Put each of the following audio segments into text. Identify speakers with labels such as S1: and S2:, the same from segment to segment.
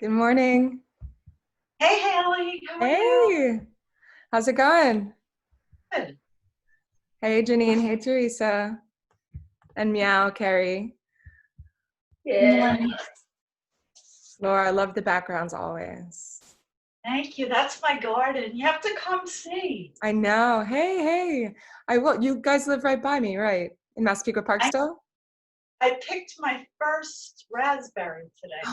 S1: Good morning.
S2: Hey Haley, how are you?
S1: Hey, how's it going?
S2: Good.
S1: Hey, Janine. Hey, Teresa. And meow, Carrie.
S2: Yeah.
S1: Laura, I love the backgrounds always.
S2: Thank you. That's my garden. You have to come see.
S1: I know. Hey. I will. You guys live right by me, right? In Massapequa Park
S2: I,
S1: still?
S2: I picked my first raspberry today.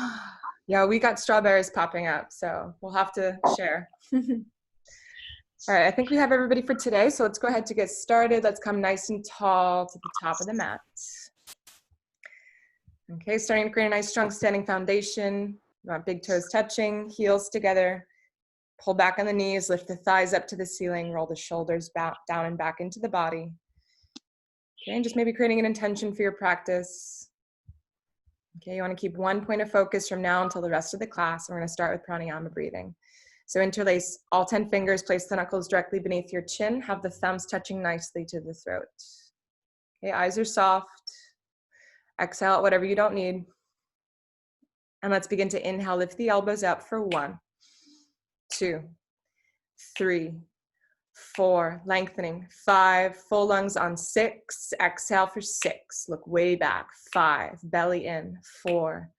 S1: Yeah, we got strawberries popping up, so we'll have to share. All right, I think we have everybody for today, so let's go ahead to get started. Let's come nice and tall to the top of the mat. Okay, starting to create a nice strong standing foundation. You want big toes touching, heels together. Pull back on the knees, lift the thighs up to the ceiling, roll the shoulders back, down and back into the body. Okay, and just maybe creating an intention for your practice. Okay, you want to keep one point of focus from now until the rest of the class. We're going to start with pranayama breathing. So interlace all 10 fingers, place the knuckles directly beneath your chin, have the thumbs touching nicely to the throat. Okay, eyes are soft. Exhale out whatever you don't need. And let's begin to inhale, lift the elbows up for 1, 2, 3, 4, lengthening, 5, full lungs on 6, exhale for 6, look way back, 5, belly in, 4,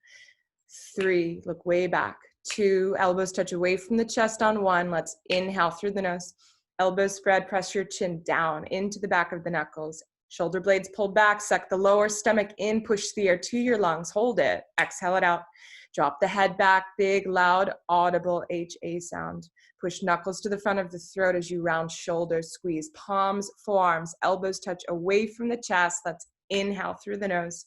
S1: 3, look way back, 2, elbows touch away from the chest on 1, let's inhale through the nose, elbows spread, press your chin down into the back of the knuckles, shoulder blades pulled back, suck the lower stomach in, push the air to your lungs, hold it, exhale it out, drop the head back, big, loud, audible HA sound. Push knuckles to the front of the throat as you round shoulders, squeeze palms, forearms, elbows touch away from the chest. Let's inhale through the nose.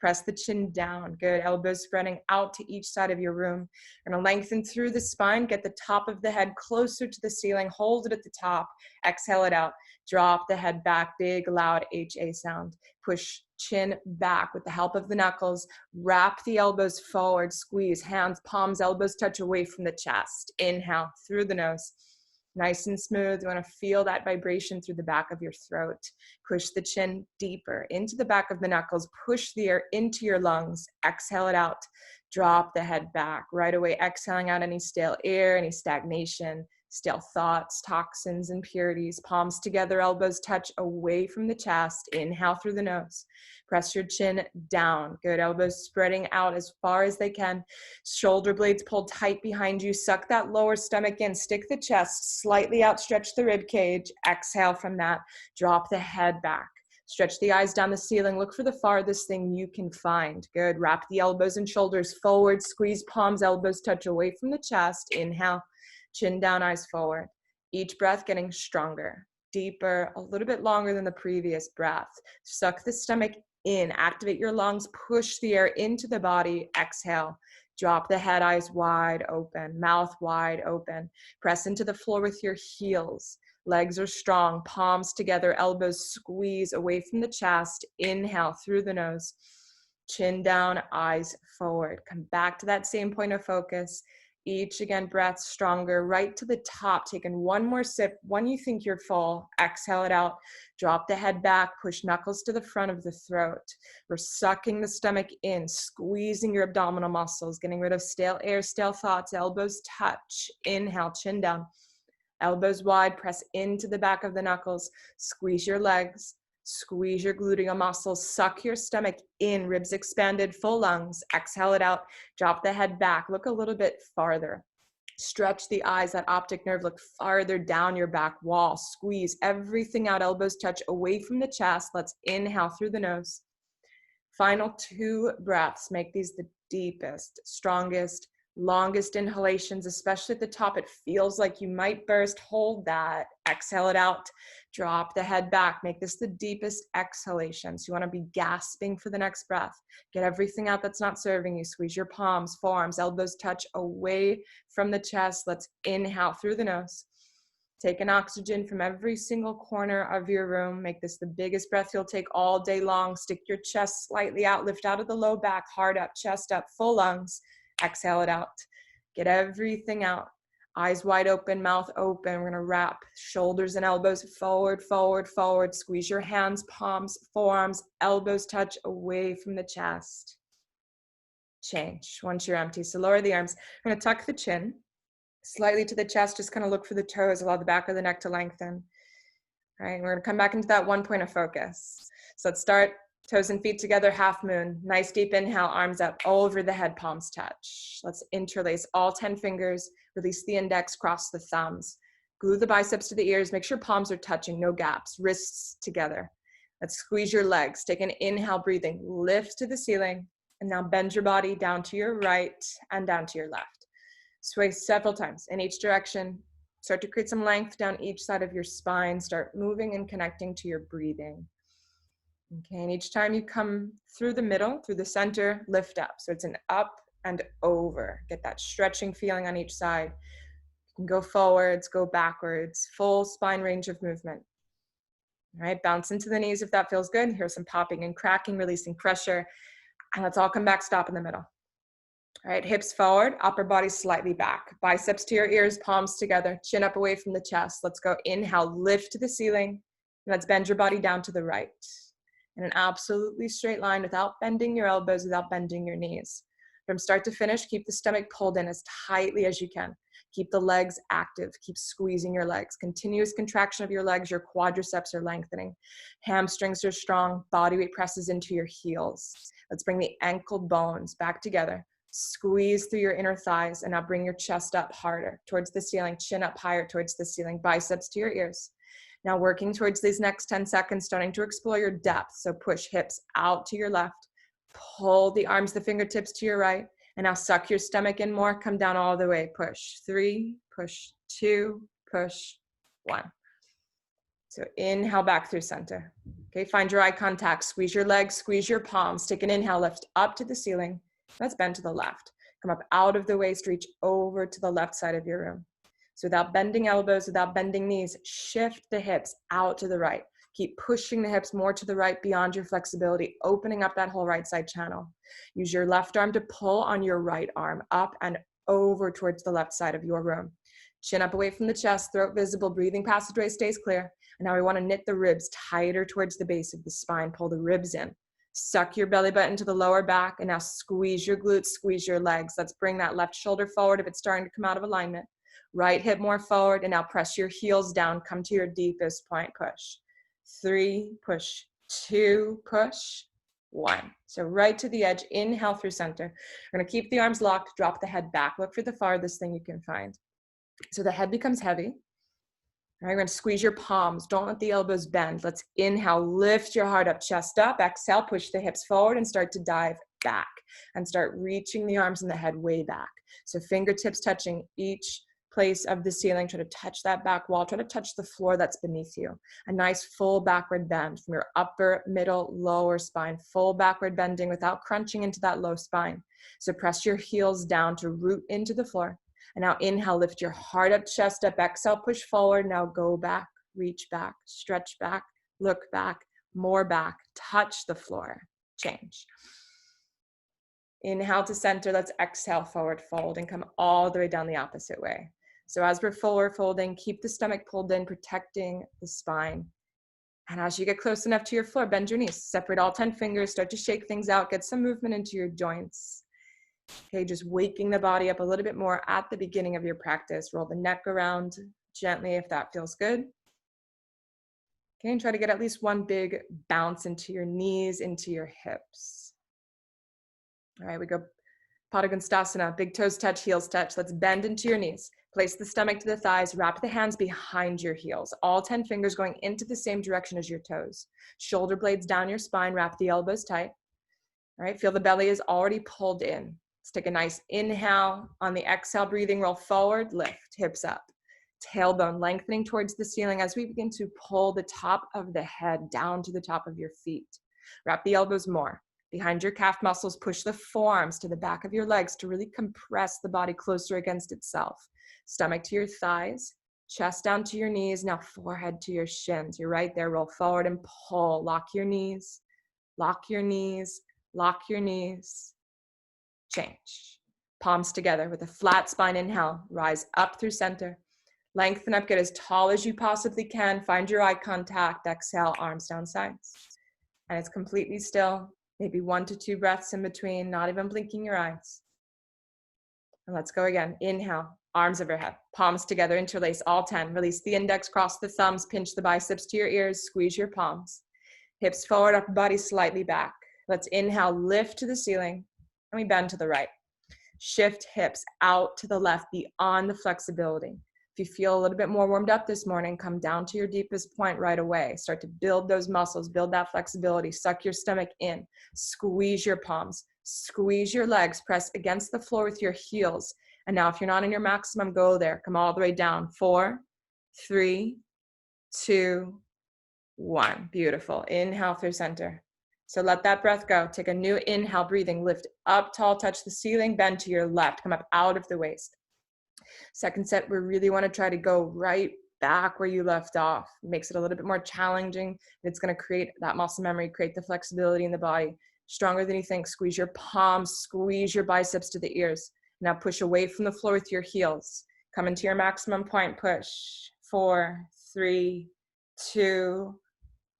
S1: Press the chin down. Good. Elbows spreading out to each side of your room. You're going to lengthen through the spine. Get the top of the head closer to the ceiling. Hold it at the top. Exhale it out. Drop the head back. Big, loud HA sound. Push chin back with the help of the knuckles. Wrap the elbows forward. Squeeze. Hands, palms, elbows touch away from the chest. Inhale through the nose. Nice and smooth. You want to feel that vibration through the back of your throat. Push the chin deeper into the back of the knuckles. Push the air into your lungs. Exhale it out. Drop the head back. Right away, exhaling out any stale air, any stagnation, stale thoughts, toxins, impurities. Palms together, elbows touch away from the chest. Inhale through the nose. Press your chin down. Good. Elbows spreading out as far as they can. Shoulder blades pulled tight behind you. Suck that lower stomach in. Stick the chest. Slightly outstretch the rib cage. Exhale from that. Drop the head back. Stretch the eyes down the ceiling. Look for the farthest thing you can find. Good. Wrap the elbows and shoulders forward. Squeeze palms, elbows touch away from the chest. Inhale. Chin down, eyes forward. Each breath getting stronger, deeper, a little bit longer than the previous breath. Suck the stomach in, activate your lungs, push the air into the body, exhale. Drop the head, eyes wide open, mouth wide open. Press into the floor with your heels. Legs are strong, palms together, elbows squeeze away from the chest. Inhale through the nose. Chin down, eyes forward. Come back to that same point of focus. Each, again, breath stronger, right to the top. Taking one more sip. When you think you're full, exhale it out. Drop the head back, push knuckles to the front of the throat. We're sucking the stomach in, squeezing your abdominal muscles, getting rid of stale air, stale thoughts. Elbows touch. Inhale, chin down. Elbows wide, press into the back of the knuckles. Squeeze your legs. Squeeze your gluteal muscles, suck your stomach in, ribs expanded, full lungs. Exhale it out, drop the head back, look a little bit farther. Stretch the eyes, that optic nerve, look farther down your back wall. Squeeze everything out, elbows touch away from the chest. Let's inhale through the nose. Final 2 breaths, make these the deepest, strongest, longest inhalations, especially at the top. It feels like you might burst. Hold that. Exhale it out. Drop the head back. Make this the deepest exhalation. So you want to be gasping for the next breath. Get everything out that's not serving you. Squeeze your palms, forearms, elbows touch away from the chest. Let's inhale through the nose. Take an oxygen from every single corner of your room. Make this the biggest breath you'll take all day long. Stick your chest slightly out. Lift out of the low back. Heart up, chest up, full lungs. Exhale it out. Get everything out. Eyes wide open, mouth open. We're going to wrap shoulders and elbows forward, forward, forward. Squeeze your hands, palms, forearms, elbows touch away from the chest. change once you're empty. So lower the arms. I'm going to tuck the chin slightly to the chest. Just kind of look for the toes. Allow the back of the neck to lengthen. All right, we're going to come back into that one point of focus. So let's start toes and feet together, half moon. Nice deep inhale, arms up over the head, palms touch. Let's interlace all 10 fingers. Release the index, cross the thumbs. Glue the biceps to the ears. Make sure palms are touching, no gaps. Wrists together. Let's squeeze your legs. Take an inhale, breathing. Lift to the ceiling. And now bend your body down to your right and down to your left. Sway several times in each direction. Start to create some length down each side of your spine. Start moving and connecting to your breathing. Okay, and each time you come through the middle, through the center, lift up. So it's an up and over. Get that stretching feeling on each side. You can go forwards, go backwards, full spine range of movement. All right, bounce into the knees if that feels good. Here's some popping and cracking, releasing pressure. And let's all come back, stop in the middle. All right, hips forward, upper body slightly back. Biceps to your ears, palms together, chin up away from the chest. Let's go inhale, lift to the ceiling. And let's bend your body down to the right. In an absolutely straight line without bending your elbows, without bending your knees. From start to finish, keep the stomach pulled in as tightly as you can. Keep the legs active. Keep squeezing your legs. Continuous contraction of your legs. Your quadriceps are lengthening. Hamstrings are strong. Body weight presses into your heels. Let's bring the ankle bones back together. Squeeze through your inner thighs, and now bring your chest up harder towards the ceiling. Chin up higher towards the ceiling. Biceps to your ears. Now working towards these next 10 seconds, starting to explore your depth. So push hips out to your left. Pull the arms, the fingertips to your right. And now suck your stomach in more. Come down all the way. Push 3, push 2, push 1. So inhale back through center. Okay, find your eye contact. Squeeze your legs, squeeze your palms. Take an inhale, lift up to the ceiling. Let's bend to the left. Come up out of the waist, reach over to the left side of your room. So without bending elbows, without bending knees, shift the hips out to the right. Keep pushing the hips more to the right beyond your flexibility, opening up that whole right side channel. Use your left arm to pull on your right arm up and over towards the left side of your room. Chin up away from the chest, throat visible, breathing passageway stays clear. And now we want to knit the ribs tighter towards the base of the spine. Pull the ribs in. Suck your belly button to the lower back, and now squeeze your glutes, squeeze your legs. Let's bring that left shoulder forward if it's starting to come out of alignment. Right hip more forward, and now press your heels down. Come to your deepest point, push. 3, push, 2, push, 1. So right to the edge, inhale through center. We're gonna keep the arms locked, drop the head back. Look for the farthest thing you can find. So the head becomes heavy. All right, we're gonna squeeze your palms. Don't let the elbows bend. Let's inhale, lift your heart up, chest up. Exhale, push the hips forward and start to dive back. And start reaching the arms and the head way back. So fingertips touching each place of the ceiling. Try to touch that back wall. Try to touch the floor that's beneath you. A nice full backward bend from your upper, middle, lower spine. Full backward bending without crunching into that low spine. So press your heels down to root into the floor. And now inhale, lift your heart up, chest up. Exhale, push forward. Now go back, reach back, stretch back, look back, more back, touch the floor, change. Inhale to center. Let's exhale, forward fold, and come all the way down the opposite way. So as we're forward folding, keep the stomach pulled in, protecting the spine. And as you get close enough to your floor, bend your knees. Separate all 10 fingers, start to shake things out, get some movement into your joints. Okay, just waking the body up a little bit more at the beginning of your practice. Roll the neck around gently if that feels good. Okay, and try to get at least one big bounce into your knees, into your hips. All right, we go Padangusthasana, big toes touch, heels touch. Let's bend into your knees. Place the stomach to the thighs, wrap the hands behind your heels. All 10 fingers going into the same direction as your toes. Shoulder blades down your spine, wrap the elbows tight. All right, feel the belly is already pulled in. Let's take a nice inhale. On the exhale, breathing, roll forward, lift, hips up. Tailbone lengthening towards the ceiling as we begin to pull the top of the head down to the top of your feet. Wrap the elbows more. Behind your calf muscles, push the forearms to the back of your legs to really compress the body closer against itself. Stomach to your thighs, chest down to your knees, now forehead to your shins. You're right there, roll forward and pull. Lock your knees, lock your knees, lock your knees. Change. Palms together with a flat spine, inhale, rise up through center. Lengthen up, get as tall as you possibly can. Find your eye contact, exhale, arms down sides. And it's completely still. Maybe 1 to 2 breaths in between, not even blinking your eyes. And let's go again. Inhale, arms overhead, palms together, interlace all 10. Release the index, cross the thumbs, pinch the biceps to your ears, squeeze your palms. Hips forward, upper body slightly back. Let's inhale, lift to the ceiling, and we bend to the right. Shift hips out to the left, beyond the flexibility. If you feel a little bit more warmed up this morning, come down to your deepest point right away. Start to build those muscles, build that flexibility, suck your stomach in, squeeze your palms, squeeze your legs, press against the floor with your heels. And now if you're not in your maximum, go there. Come all the way down. 4, 3, 2, 1. Beautiful. Inhale through center. So let that breath go. Take a new inhale, breathing. Lift up tall, touch the ceiling, bend to your left. Come up out of the waist. Second set, we really want to try to go right back where you left off. It makes it a little bit more challenging. It's going to create that muscle memory, create the flexibility in the body. Stronger than you think. Squeeze your palms, squeeze your biceps to the ears. Now push away from the floor with your heels. Come into your maximum point, push. 4, 3, 2,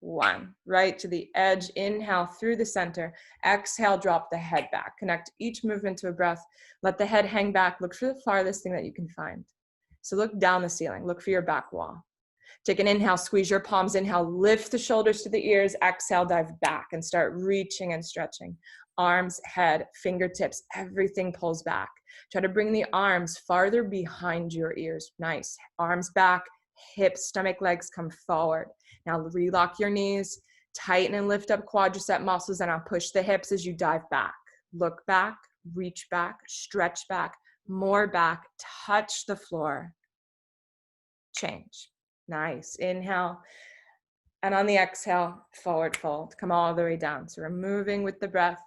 S1: 1. Right to the edge. Inhale through the center. Exhale, drop the head back. Connect each movement to a breath. Let the head hang back. Look for the farthest thing that you can find. So look down the ceiling. Look for your back wall. Take an inhale, squeeze your palms. Inhale, lift the shoulders to the ears. Exhale, dive back and start reaching and stretching. Arms, head, fingertips, everything pulls back. Try to bring the arms farther behind your ears. Nice. Arms back, hips, stomach, legs come forward. Now relock your knees, tighten and lift up quadricep muscles, and now push the hips as you dive back. Look back, reach back, stretch back, more back, touch the floor. Change. Nice. Inhale. And on the exhale, forward fold. Come all the way down. So we're moving with the breath.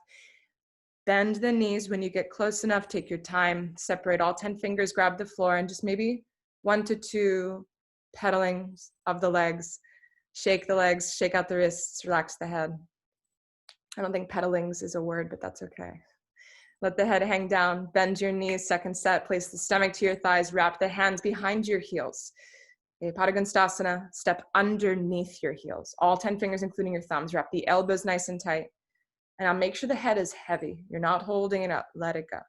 S1: Bend the knees. When you get close enough, take your time. Separate all 10 fingers, grab the floor, and just maybe 1 to 2 pedalings of the legs. Shake the legs, shake out the wrists, relax the head. I don't think pedalings is a word, but that's okay. Let the head hang down, bend your knees. Second set, place the stomach to your thighs, wrap the hands behind your heels. Okay, Padangusthasana, step underneath your heels. All 10 fingers, including your thumbs. Wrap the elbows nice and tight. And now make sure the head is heavy. You're not holding it up, let it go.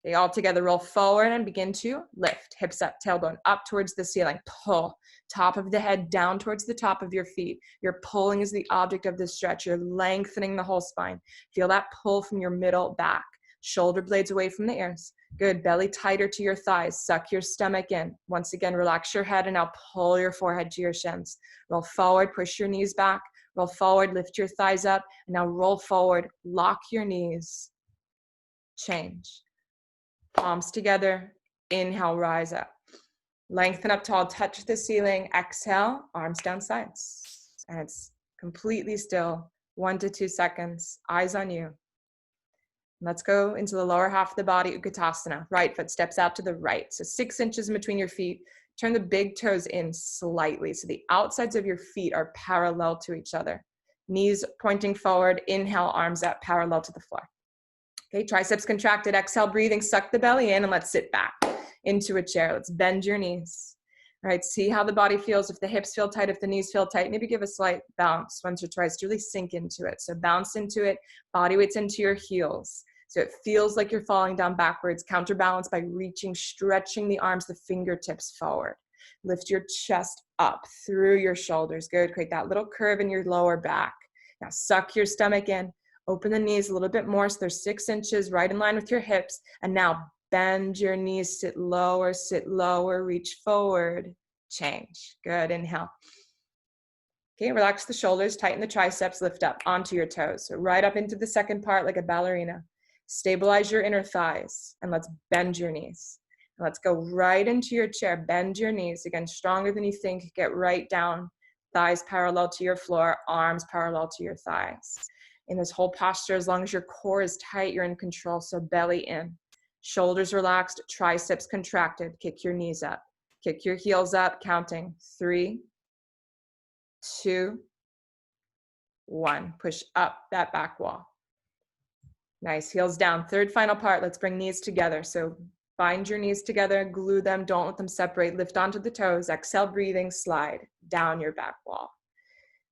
S1: Okay, all together, roll forward and begin to lift. Hips up, tailbone up towards the ceiling. Pull. Top of the head down towards the top of your feet. Your pulling is the object of this stretch. You're lengthening the whole spine. Feel that pull from your middle back. Shoulder blades away from the ears. Good. Belly tighter to your thighs. Suck your stomach in. Once again, relax your head and now pull your forehead to your shins. Roll forward, push your knees back. Roll forward, lift your thighs up. And now roll forward, lock your knees. Change. Palms together. Inhale, rise up. Lengthen up tall, touch the ceiling. Exhale, arms down sides. And it's completely still. 1 to 2 seconds. Eyes on you. Let's go into the lower half of the body, Utkatasana. Right foot steps out to the right. So 6 inches in between your feet. Turn the big toes in slightly. So the outsides of your feet are parallel to each other. Knees pointing forward. Inhale, arms up, parallel to the floor. Okay, triceps contracted. Exhale, breathing. Suck the belly in and let's sit back into a chair. Let's bend your knees. All right, see how the body feels. If the hips feel tight, if the knees feel tight, maybe give a slight bounce once or twice to really sink into it. So bounce into it, body weight's into your heels. So it feels like you're falling down backwards. Counterbalance by reaching, stretching the arms, the fingertips forward. Lift your chest up through your shoulders. Good, create that little curve in your lower back. Now suck your stomach in. Open the knees a little bit more so they're 6 inches right in line with your hips. And now bend your knees, sit lower, reach forward, change. Good, inhale. Okay, relax the shoulders, tighten the triceps, lift up onto your toes. So right up into the second part like a ballerina. Stabilize your inner thighs and let's bend your knees. And let's go right into your chair, bend your knees. Again, stronger than you think, get right down. Thighs parallel to your floor, arms parallel to your thighs. In this whole posture, as long as your core is tight, you're in control, so belly in. Shoulders relaxed, triceps contracted. Kick your knees up. Kick your heels up, counting 3, 2, 1. Push up that back wall. Nice, heels down. Third final part, let's bring knees together. So bind your knees together, glue them, don't let them separate. Lift onto the toes, exhale, breathing, slide down your back wall.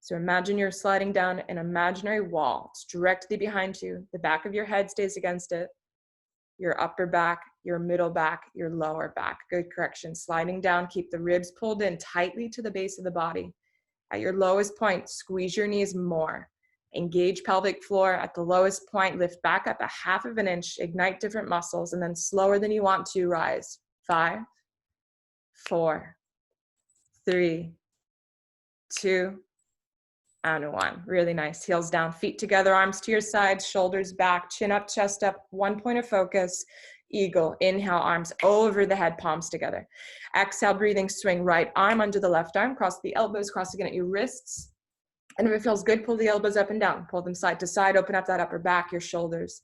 S1: So imagine you're sliding down an imaginary wall. It's directly behind you. The back of your head stays against it. Your upper back, your middle back, your lower back. Good correction. Sliding down, keep the ribs pulled in tightly to the base of the body. At your lowest point, squeeze your knees more. Engage pelvic floor. At the lowest point, lift back up 1/2 inch, ignite different muscles, and then slower than you want to, rise. 5, 4, 3, 2, and 1. Really nice. Heels down, feet together, arms to your sides, shoulders back, chin up, chest up, one point of focus. Eagle. Inhale, arms over the head, palms together. Exhale, breathing, swing right arm under the left arm, cross the elbows, cross again at your wrists. And if it feels good, pull the elbows up and down. Pull them side to side, open up that upper back, your shoulders.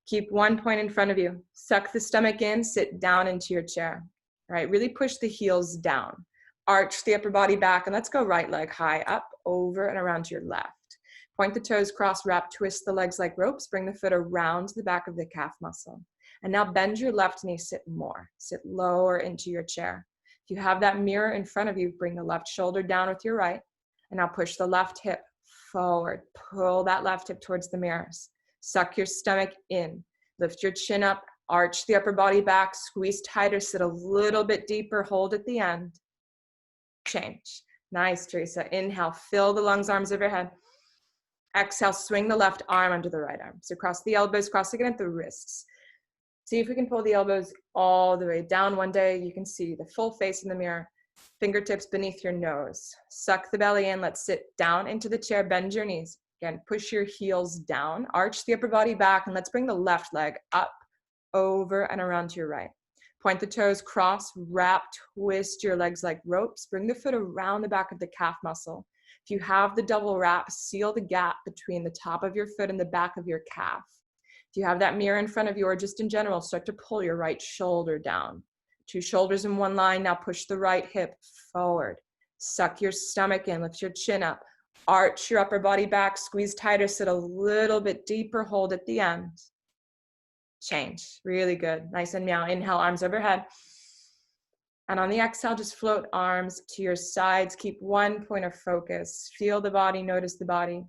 S1: Keep one point in front of you. Suck the stomach in, sit down into your chair. All right, really push the heels down. Arch the upper body back, and let's go right leg high up, over and around to your left. Point the toes, cross, wrap, twist the legs like ropes. Bring the foot around the back of the calf muscle. And now bend your left knee, sit more. Sit lower into your chair. If you have that mirror in front of you, bring the left shoulder down with your right. And now push the left hip forward. Pull that left hip towards the mirrors. Suck your stomach in. Lift your chin up. Arch the upper body back. Squeeze tighter. Sit a little bit deeper. Hold at the end. Change. Nice, Teresa. Inhale. Fill the lungs, arms overhead. Exhale. Swing the left arm under the right arm. So cross the elbows. Cross again at the wrists. See if we can pull the elbows all the way down. One day you can see the full face in the mirror. Fingertips beneath your nose. Suck the belly in. Let's sit down into the chair. Bend your knees. Again, push your heels down. Arch the upper body back. And let's bring the left leg up, over, and around to your right. Point the toes, cross, wrap, twist your legs like ropes. Bring the foot around the back of the calf muscle. If you have the double wrap, seal the gap between the top of your foot and the back of your calf. If you have that mirror in front of you, or just in general, start to pull your right shoulder down. 2 shoulders in one line. Now push the right hip forward. Suck your stomach in. Lift your chin up. Arch your upper body back. Squeeze tighter. Sit a little bit deeper. Hold at the end. Change. Really good. Nice and meow. Inhale, arms overhead. And on the exhale, just float arms to your sides. Keep one point of focus. Feel the body. Notice the body.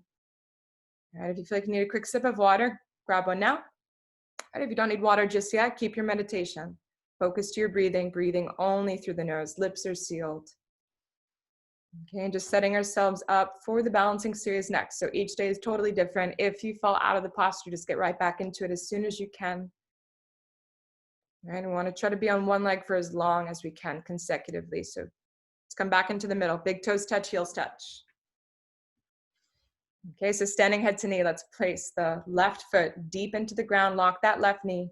S1: All right, if you feel like you need a quick sip of water, grab one now. All right, if you don't need water just yet, keep your meditation. Focus to your breathing, breathing only through the nose. Lips are sealed. Okay, and just setting ourselves up for the balancing series next. So each day is totally different. If you fall out of the posture, just get right back into it as soon as you can. All right, we want to try to be on one leg for as long as we can consecutively. So let's come back into the middle. Big toes touch, heels touch. Okay, so standing head to knee, let's place the left foot deep into the ground, lock that left knee,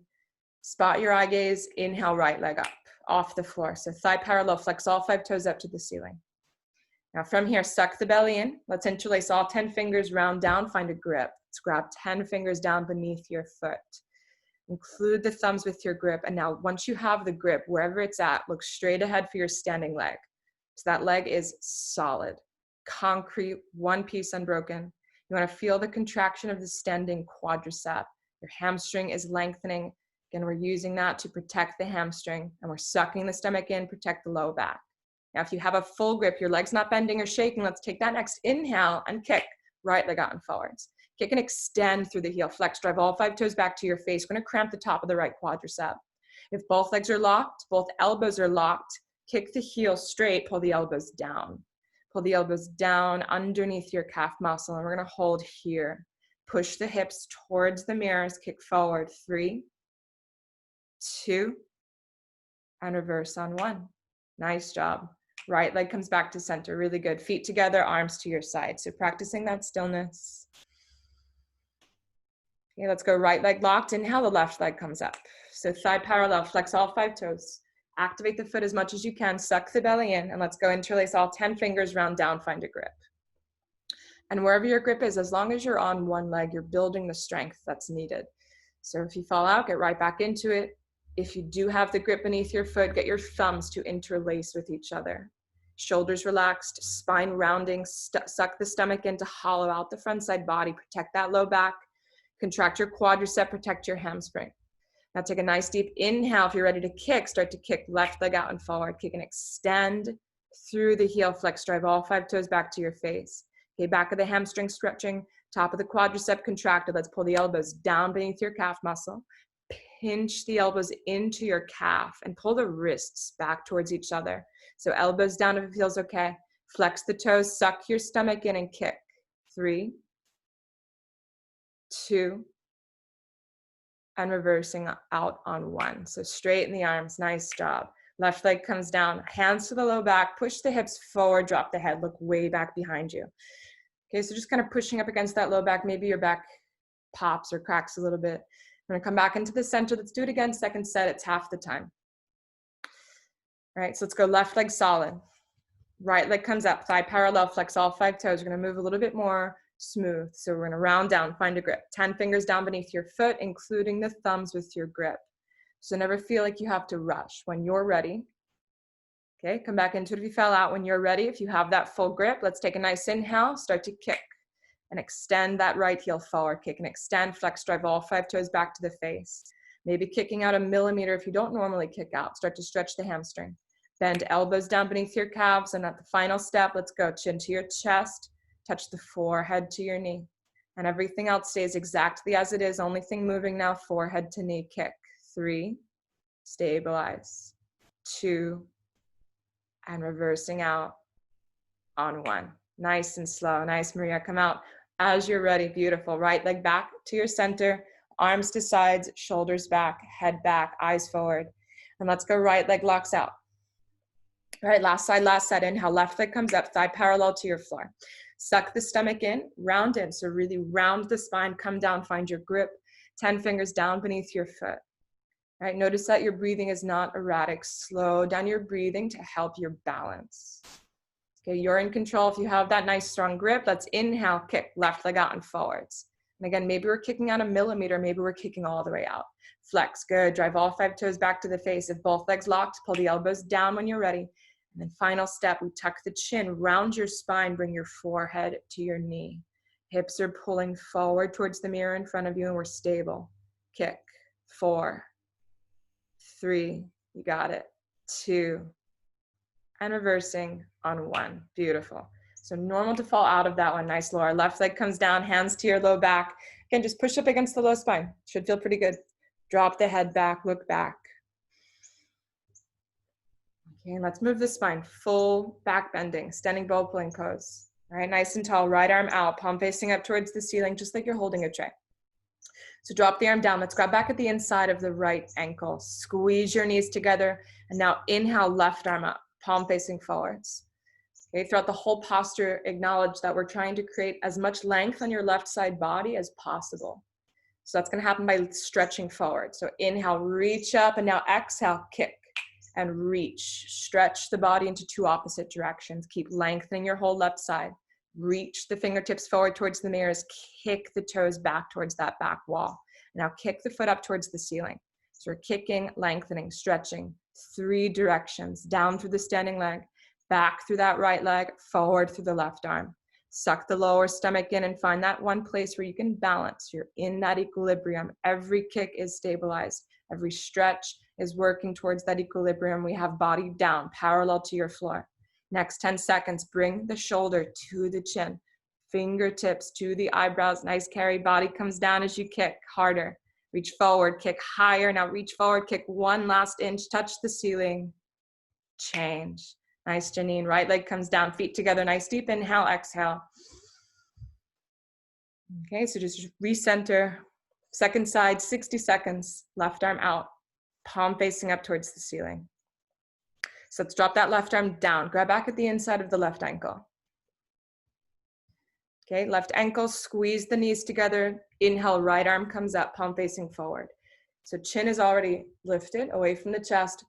S1: spot your eye gaze, inhale, right leg up, off the floor. So thigh parallel, flex all 5 toes up to the ceiling. Now from here, suck the belly in. Let's interlace all 10 fingers, round down, find a grip. Let's grab 10 fingers down beneath your foot. Include the thumbs with your grip. And now once you have the grip, wherever it's at, look straight ahead for your standing leg. So that leg is solid, concrete, one piece unbroken. You want to feel the contraction of the standing quadricep. Your hamstring is lengthening. Again, we're using that to protect the hamstring, and we're sucking the stomach in, protect the low back. Now, if you have a full grip, your leg's not bending or shaking, let's take that next inhale and kick right leg out and forwards. Kick and extend through the heel. Flex, drive all 5 toes back to your face. We're going to cramp the top of the right quadricep. If both legs are locked, both elbows are locked, kick the heel straight, pull the elbows down. Pull the elbows down underneath your calf muscle, and we're going to hold here. Push the hips towards the mirrors, kick forward. 3, 2, and reverse on 1. Nice job. Right leg comes back to center. Really good. Feet together, arms to your side. So practicing that stillness. Okay, let's go right leg locked. Inhale, the left leg comes up. So thigh parallel, flex all 5 toes. Activate the foot as much as you can. Suck the belly in, and let's go interlace all 10 fingers, round down, find a grip. And wherever your grip is, as long as you're on one leg, you're building the strength that's needed. So if you fall out, get right back into it. If you do have the grip beneath your foot, get your thumbs to interlace with each other. Shoulders relaxed, spine rounding, suck the stomach in to hollow out the front side body, protect that low back, contract your quadricep, protect your hamstring. Now take a nice deep inhale. If you're ready to kick, start to kick left leg out and forward. Kick and extend through the heel, flex, drive all 5 toes back to your face. Okay, back of the hamstring stretching, top of the quadricep contracted. Let's pull the elbows down beneath your calf muscle. Pinch the elbows into your calf and pull the wrists back towards each other. So elbows down if it feels okay. Flex the toes, suck your stomach in and kick. 3, 2, and reversing out on 1. So straighten the arms, nice job. Left leg comes down, hands to the low back, push the hips forward, drop the head, look way back behind you. Okay, so just kind of pushing up against that low back, maybe your back pops or cracks a little bit. We're gonna come back into the center. Let's do it again, second set, it's half the time. All right, so let's go left leg solid. Right leg comes up, thigh parallel, flex all 5 toes. We're gonna move a little bit more smooth. So we're gonna round down, find a grip. 10 fingers down beneath your foot, including the thumbs with your grip. So never feel like you have to rush. When you're ready, okay, come back into it if you fell out. When you're ready, if you have that full grip, let's take a nice inhale, start to kick and extend that right heel forward. Kick and extend, flex, drive all 5 toes back to the face. Maybe kicking out a millimeter if you don't normally kick out. Start to stretch the hamstring. Bend elbows down beneath your calves, and at the final step, let's go chin to your chest, touch the forehead to your knee. And everything else stays exactly as it is. Only thing moving now, forehead to knee, kick. 3, stabilize. 2, and reversing out on 1. Nice and slow. Nice, Maria. Come out as you're ready. Beautiful. Right leg back to your center, arms to sides, shoulders back, head back, eyes forward. And let's go right leg locks out. All right, last side, last set. Inhale, left leg comes up, thigh parallel to your floor. Suck the stomach in, round in. So really round the spine, come down, find your grip. 10 fingers down beneath your foot. All right, notice that your breathing is not erratic. Slow down your breathing to help your balance. Okay, you're in control. If you have that nice strong grip, let's inhale, kick, left leg out and forwards. And again, maybe we're kicking out a millimeter, maybe we're kicking all the way out. Flex, good. Drive all 5 toes back to the face. If both legs locked, pull the elbows down when you're ready. And then final step, we tuck the chin, round your spine, bring your forehead to your knee. Hips are pulling forward towards the mirror in front of you and we're stable. Kick, 4, 3, you got it, 2, and reversing on 1. Beautiful. So normal to fall out of that one. Nice, Laura. Left leg comes down, hands to your low back. Again, just push up against the low spine. Should feel pretty good. Drop the head back, look back. Okay, and let's move the spine. Full back bending, standing bow pulling pose. All right, nice and tall. Right arm out, palm facing up towards the ceiling, just like you're holding a tray. So drop the arm down. Let's grab back at the inside of the right ankle. Squeeze your knees together. And now inhale, left arm up, palm facing forwards. Okay, throughout the whole posture, acknowledge that we're trying to create as much length on your left side body as possible. So that's gonna happen by stretching forward. So inhale, reach up, and now exhale, kick and reach. Stretch the body into 2 opposite directions. Keep lengthening your whole left side. Reach the fingertips forward towards the mirrors. Kick the toes back towards that back wall. Now kick the foot up towards the ceiling. So we're kicking, lengthening, stretching, 3 directions. Down through the standing leg, back through that right leg, forward through the left arm. Suck the lower stomach in and find that one place where you can balance. You're in that equilibrium. Every kick is stabilized. Every stretch is working towards that equilibrium. We have body down, parallel to your floor. Next 10 seconds, bring the shoulder to the chin, fingertips to the eyebrows. Nice carry, body comes down as you kick harder. Reach forward, kick higher. Now reach forward, kick 1 last inch, touch the ceiling, change. Nice, Janine. Right leg comes down, feet together. Nice deep inhale, exhale. Okay, so just recenter. Second side, 60 seconds. Left arm out, palm facing up towards the ceiling. So let's drop that left arm down. Grab back at the inside of the left ankle. Okay, left ankle, squeeze the knees together. Inhale, right arm comes up, palm facing forward. So chin is already lifted away from the chest.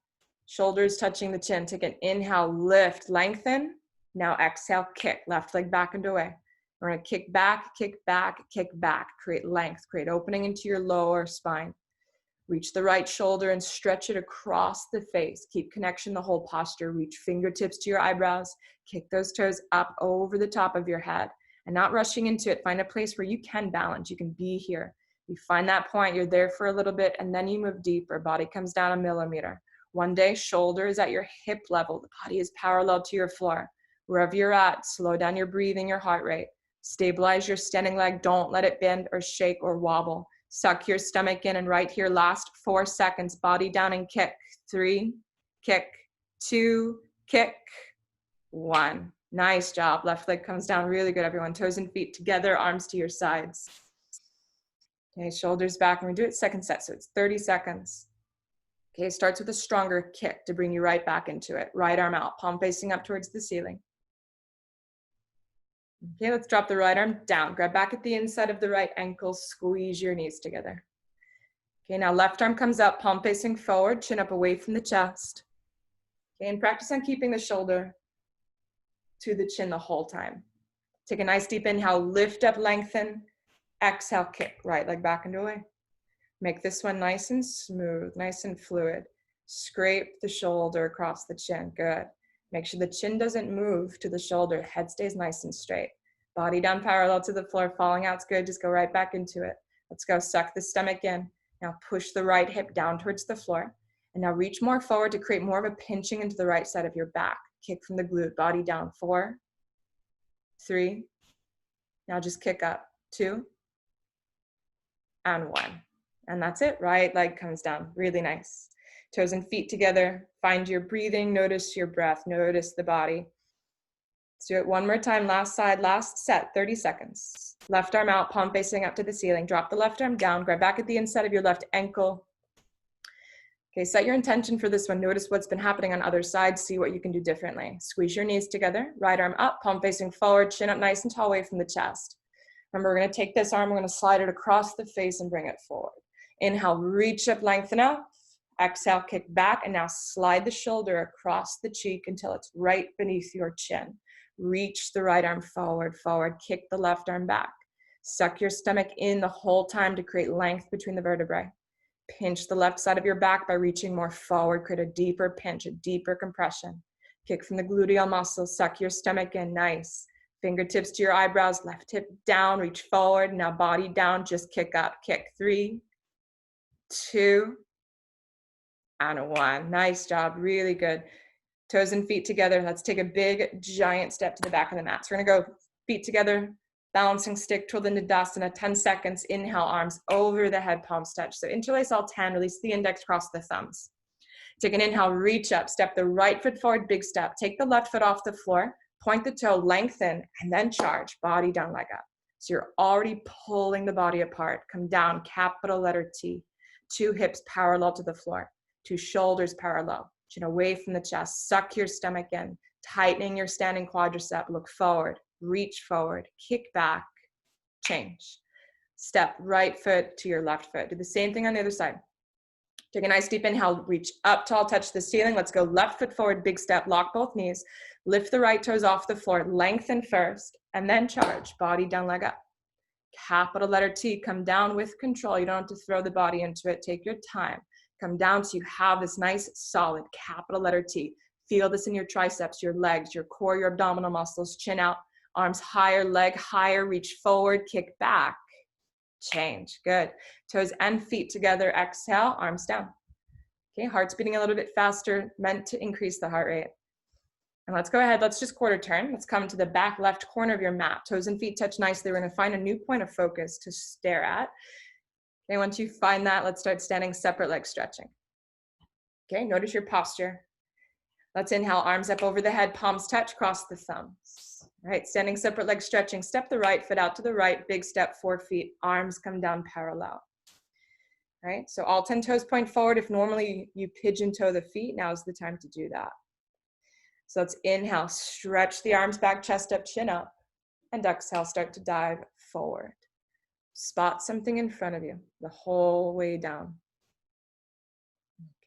S1: Shoulders touching the chin. Take an inhale, lift, lengthen. Now exhale, kick. Left leg back and away. We're gonna kick back, kick back, kick back. Create length, create opening into your lower spine. Reach the right shoulder and stretch it across the face. Keep connection the whole posture. Reach fingertips to your eyebrows. Kick those toes up over the top of your head. And not rushing into it. Find a place where you can balance. You can be here. You find that point, you're there for a little bit, and then you move deeper. Body comes down a millimeter. One day, shoulder is at your hip level. The body is parallel to your floor. Wherever you're at, slow down your breathing, your heart rate. Stabilize your standing leg. Don't let it bend or shake or wobble. Suck your stomach in, and right here, last 4 seconds, body down and kick. 3, kick, 2, kick, 1. Nice job. Left leg comes down. Really good, everyone. Toes and feet together, arms to your sides. Okay, shoulders back. And we do it second set, so it's 30 seconds. Okay, starts with a stronger kick to bring you right back into it. Right arm out, palm facing up towards the ceiling. Okay, let's drop the right arm down. Grab back at the inside of the right ankle. Squeeze your knees together. Okay, now left arm comes up, palm facing forward, chin up away from the chest. Okay, and practice on keeping the shoulder to the chin the whole time. Take a nice deep inhale, lift up, lengthen. Exhale, kick, right leg back and away. Make this one nice and smooth, nice and fluid. Scrape the shoulder across the chin, good. Make sure the chin doesn't move to the shoulder, head stays nice and straight. Body down parallel to the floor, falling out's good, just go right back into it. Let's go, suck the stomach in. Now push the right hip down towards the floor. And now reach more forward to create more of a pinching into the right side of your back. Kick from the glute, body down, 4, 3. Now just kick up, 2, and 1. And that's it, right leg comes down, really nice. Toes and feet together, find your breathing, notice your breath, notice the body. Let's do it one more time, last side, last set, 30 seconds. Left arm out, palm facing up to the ceiling. Drop the left arm down, grab back at the inside of your left ankle. Okay, set your intention for this one. Notice what's been happening on other sides, see what you can do differently. Squeeze your knees together, right arm up, palm facing forward, chin up nice and tall away from the chest. Remember, we're gonna take this arm, we're gonna slide it across the face and bring it forward. Inhale, reach up, lengthen up. Exhale, kick back, and now slide the shoulder across the cheek until it's right beneath your chin. Reach the right arm forward, forward, kick the left arm back. Suck your stomach in the whole time to create length between the vertebrae. Pinch the left side of your back by reaching more forward, create a deeper pinch, a deeper compression. Kick from the gluteal muscles, suck your stomach in, nice. Fingertips to your eyebrows, left hip down, reach forward, now body down, just kick up. Kick, 3, 2, and 1. Nice job, really good. Toes and feet together. Let's take a big, giant step to the back of the mat. So we're gonna go feet together, balancing stick toward the Nidasana, 10 seconds. Inhale, arms over the head, palms touch. So interlace all 10, release the index, cross the thumbs. Take an inhale, reach up, step the right foot forward, big step. Take the left foot off the floor, point the toe, lengthen, and then charge, body down, leg up. So you're already pulling the body apart. Come down, capital letter T. 2 hips parallel to the floor, 2 shoulders parallel, chin away from the chest. Suck your stomach in, tightening your standing quadricep. Look forward, reach forward, kick back, change. Step right foot to your left foot. Do the same thing on the other side. Take a nice deep inhale, reach up tall, touch the ceiling. Let's go left foot forward, big step, lock both knees. Lift the right toes off the floor, lengthen first, and then charge, body down, leg up. Capital letter T, come down with control. You don't have to throw the body into it. Take your time. Come down so you have this nice, solid capital letter T. Feel this in your triceps, your legs, your core, your abdominal muscles. Chin out, arms higher, leg higher, reach forward, kick back, change. Good. Toes and feet together. Exhale, arms down. Okay, heart's beating a little bit faster, meant to increase the heart rate. And let's go ahead, let's just quarter turn. Let's come to the back left corner of your mat. Toes and feet touch nicely. We're gonna find a new point of focus to stare at. Okay, once you find that, let's start standing separate leg stretching. Okay, notice your posture. Let's inhale, arms up over the head, palms touch, cross the thumbs. All right, standing separate leg stretching. Step the right foot out to the right, big step, 4 feet, arms come down parallel. All right, so all 10 toes point forward. If normally you pigeon toe the feet, now's the time to do that. So let's inhale, stretch the arms back, chest up, chin up, and exhale, start to dive forward. Spot something in front of you the whole way down.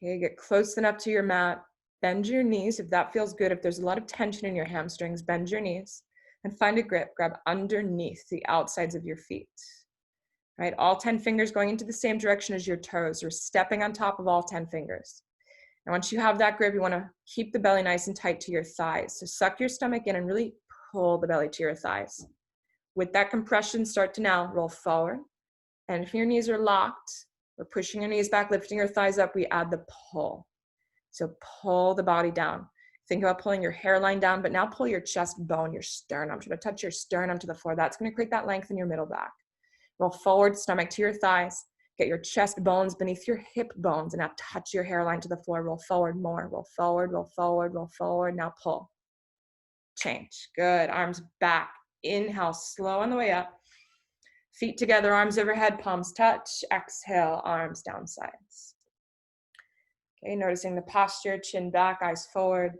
S1: Okay, get close enough to your mat, bend your knees if that feels good. If there's a lot of tension in your hamstrings, bend your knees and find a grip. Grab underneath the outsides of your feet. All right, all 10 fingers going into the same direction as your toes. You're stepping on top of all 10 fingers. And once you have that grip, you want to keep the belly nice and tight to your thighs. So suck your stomach in and really pull the belly to your thighs. With that compression, start to now roll forward. And if your knees are locked, we're pushing your knees back, lifting your thighs up, we add the pull. So pull the body down. Think about pulling your hairline down, but now pull your chest bone, your sternum. Try to touch your sternum to the floor. That's going to create that length in your middle back. Roll forward, stomach to your thighs. Get your chest bones beneath your hip bones, and now touch your hairline to the floor. Roll forward more. Roll forward, roll forward, roll forward. Now pull. Change. Good. Arms back. Inhale, slow on the way up. Feet together, arms overhead, palms touch. Exhale, arms down sides. Okay, noticing the posture, chin back, eyes forward.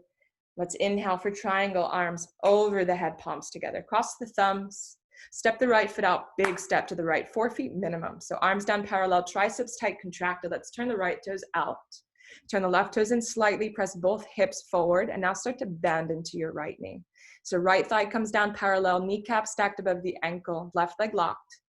S1: Let's inhale for triangle, arms over the head, palms together. Cross the thumbs. Step the right foot out, big step to the right, 4 feet minimum. So arms down parallel, triceps tight, contracted. Let's turn the right toes out. Turn the left toes in slightly, press both hips forward, and now start to bend into your right knee. So right thigh comes down parallel, kneecap stacked above the ankle, left leg locked.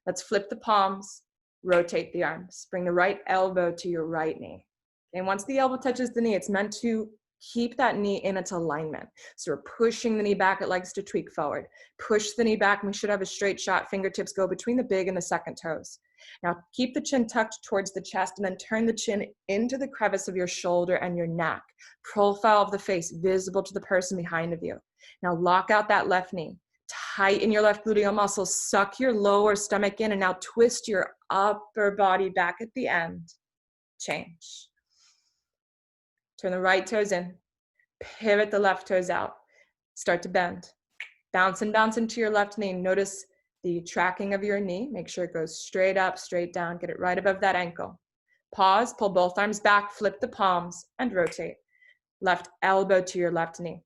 S1: Let's flip the palms, rotate the arms. Bring the right elbow to your right knee. And once the elbow touches the knee, it's meant to keep that knee in its alignment. So we're pushing the knee back. It likes to tweak forward. Push the knee back, and we should have a straight shot. Fingertips go between the big and the second toes. Now keep the chin tucked towards the chest, and then turn the chin into the crevice of your shoulder and your neck. Profile of the face visible to the person behind of you. Now lock out that left knee. Tighten your left gluteal muscles. Suck your lower stomach in, and now twist your upper body back at the end. Change. Turn the right toes in. Pivot the left toes out. Start to bend. Bounce and bounce into your left knee. Notice the tracking of your knee. Make sure it goes straight up, straight down. Get it right above that ankle. Pause, pull both arms back, flip the palms, and rotate. Left elbow to your left knee.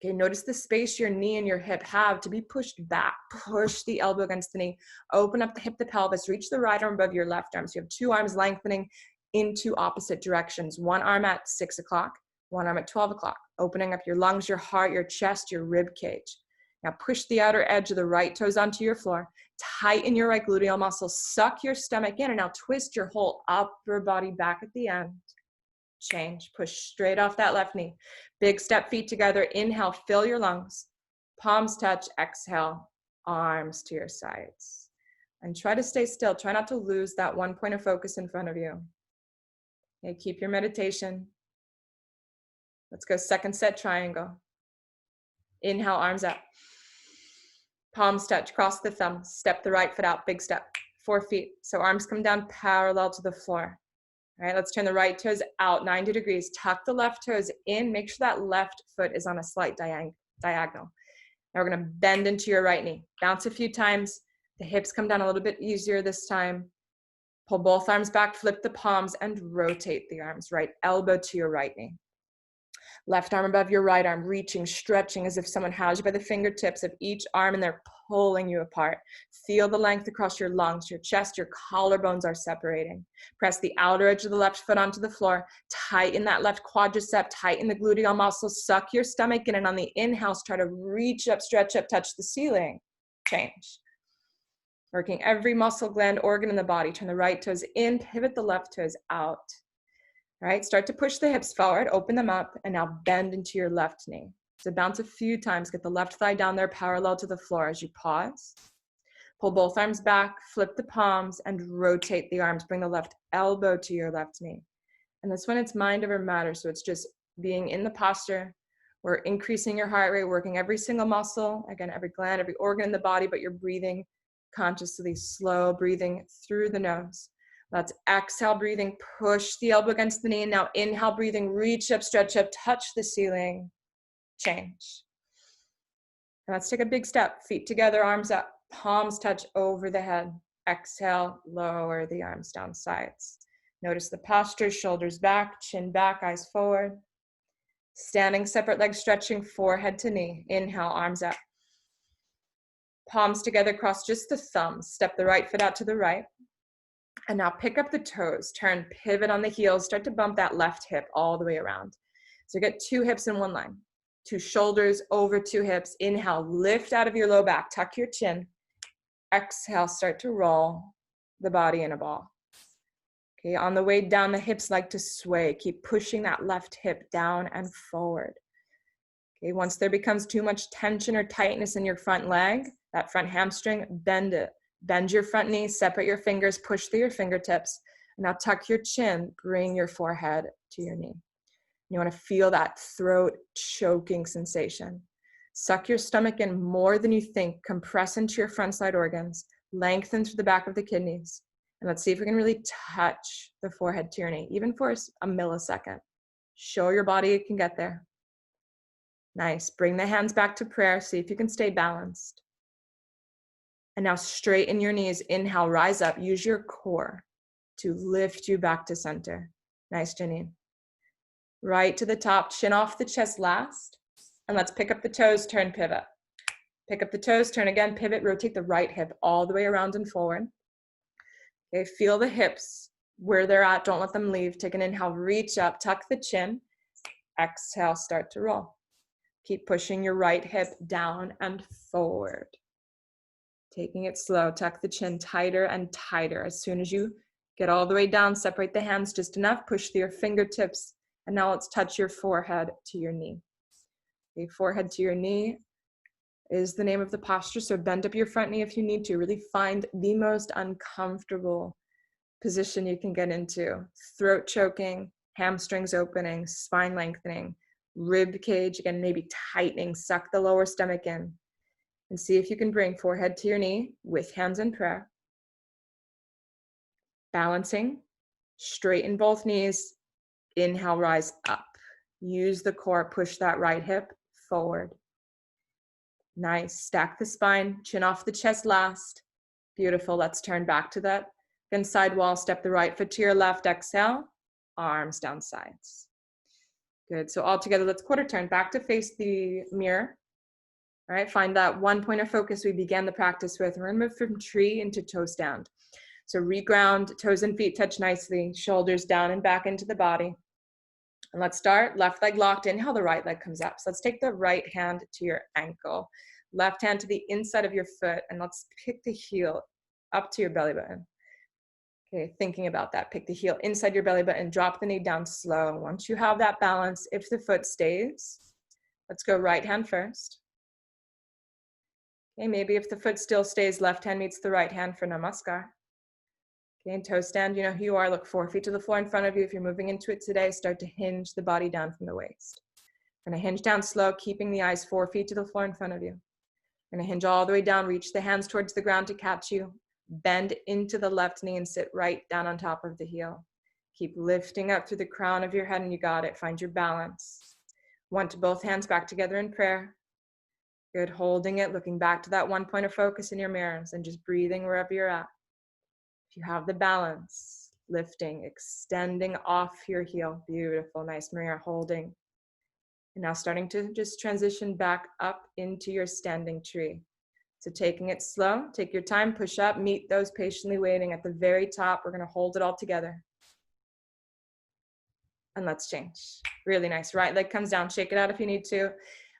S1: Okay, notice the space your knee and your hip have to be pushed back. Push the elbow against the knee. Open up the hip, the pelvis. Reach the right arm above your left arm. So you have 2 arms lengthening into opposite directions. 1 arm at 6 o'clock, 1 arm at 12 o'clock. Opening up your lungs, your heart, your chest, your rib cage. Now push the outer edge of the right toes onto your floor. Tighten your right gluteal muscles. Suck your stomach in, and now twist your whole upper body back at the end. Change. Push straight off that left knee. Big step, feet together. Inhale, fill your lungs. Palms touch. Exhale, arms to your sides. And try to stay still. Try not to lose that one point of focus in front of you. Okay, keep your meditation. Let's go second set triangle. Inhale, arms up. Palms touch, cross the thumbs. Step the right foot out, big step. 4 feet. So arms come down parallel to the floor. All right, let's turn the right toes out 90 degrees. Tuck the left toes in. Make sure that left foot is on a slight diagonal. Now we're gonna bend into your right knee. Bounce a few times. The hips come down a little bit easier this time. Pull both arms back, flip the palms, and rotate the arms. Right elbow to your right knee. Left arm above your right arm, reaching, stretching as if someone has you by the fingertips of each arm, and they're pulling you apart. Feel the length across your lungs, your chest, your collarbones are separating. Press the outer edge of the left foot onto the floor. Tighten that left quadricep, tighten the gluteal muscles, suck your stomach in, and on the inhales, try to reach up, stretch up, touch the ceiling. Change. Working every muscle, gland, organ in the body. Turn the right toes in, pivot the left toes out. All right, start to push the hips forward, open them up, and now bend into your left knee. So bounce a few times, get the left thigh down there parallel to the floor as you pause. Pull both arms back, flip the palms, and rotate the arms. Bring the left elbow to your left knee. And this one, it's mind over matter, so it's just being in the posture. We're increasing your heart rate, working every single muscle, again, every gland, every organ in the body, but you're breathing consciously, slow breathing through the nose. Let's exhale, breathing, push the elbow against the knee. And now inhale, breathing, reach up, stretch up, touch the ceiling, change. And let's take a big step, feet together, arms up, palms touch over the head. Exhale, lower the arms down sides. Notice the posture, shoulders back, chin back, eyes forward. Standing, separate legs stretching, forehead to knee. Inhale, arms up. Palms together, cross just the thumbs. Step the right foot out to the right. And now pick up the toes, turn, pivot on the heels, start to bump that left hip all the way around. So get 2 hips in one line, 2 shoulders over 2 hips. Inhale, lift out of your low back, tuck your chin. Exhale, start to roll the body in a ball. Okay, on the way down, the hips like to sway. Keep pushing that left hip down and forward. Okay, once there becomes too much tension or tightness in your front leg, that front hamstring, bend it. Bend your front knee, separate your fingers, push through your fingertips. Now tuck your chin, bring your forehead to your knee. You want to feel that throat choking sensation. Suck your stomach in more than you think. Compress into your front side organs. Lengthen through the back of the kidneys. And let's see if we can really touch the forehead to your knee, even for a millisecond. Show your body it can get there. Nice. Bring the hands back to prayer. See if you can stay balanced. And now straighten your knees. Inhale, rise up. Use your core to lift you back to center. Nice, Janine. Right to the top, chin off the chest last. And let's pick up the toes, turn, pivot. Pick up the toes, turn again, pivot, rotate the right hip all the way around and forward. Okay, feel the hips where they're at. Don't let them leave. Take an inhale, reach up, tuck the chin. Exhale, start to roll. Keep pushing your right hip down and forward. Taking it slow, tuck the chin tighter and tighter. As soon as you get all the way down, separate the hands just enough, push through your fingertips, and now let's touch your forehead to your knee. Okay, forehead to your knee is the name of the posture, so bend up your front knee if you need to. Really find the most uncomfortable position you can get into. Throat choking, hamstrings opening, spine lengthening, rib cage, again, maybe tightening, suck the lower stomach in. And see if you can bring forehead to your knee with hands in prayer. Balancing, straighten both knees. Inhale, rise up. Use the core, push that right hip forward. Nice, stack the spine, chin off the chest last. Beautiful, let's turn back to that. Then side wall, step the right foot to your left, exhale, arms down sides. Good, so all together, let's quarter turn back to face the mirror. All right, find that one point of focus we began the practice with. We're gonna move from tree into toe stand. So reground, toes and feet touch nicely, shoulders down and back into the body. And let's start, left leg locked, inhale, the right leg comes up. So let's take the right hand to your ankle, left hand to the inside of your foot, and let's pick the heel up to your belly button. Okay, thinking about that, pick the heel inside your belly button, drop the knee down slow. Once you have that balance, if the foot stays, let's go right hand first. Okay, maybe if the foot still stays, left hand meets the right hand for namaskar. Okay, and toe stand, you know who you are. Look 4 feet to the floor in front of you. If you're moving into it today, start to hinge the body down from the waist. Gonna hinge down slow, keeping the eyes 4 feet to the floor in front of you. Gonna hinge all the way down, reach the hands towards the ground to catch you. Bend into the left knee and sit right down on top of the heel. Keep lifting up through the crown of your head, and you got it. Find your balance. One to both hands back together in prayer. Good, holding it, looking back to that one point of focus in your mirrors and just breathing wherever you're at. If you have the balance, lifting, extending off your heel. Beautiful, nice, Maria, holding. And now starting to just transition back up into your standing tree. So taking it slow, take your time, push up, meet those patiently waiting at the very top. We're gonna hold it all together. And let's change. Really nice, right leg comes down, shake it out if you need to.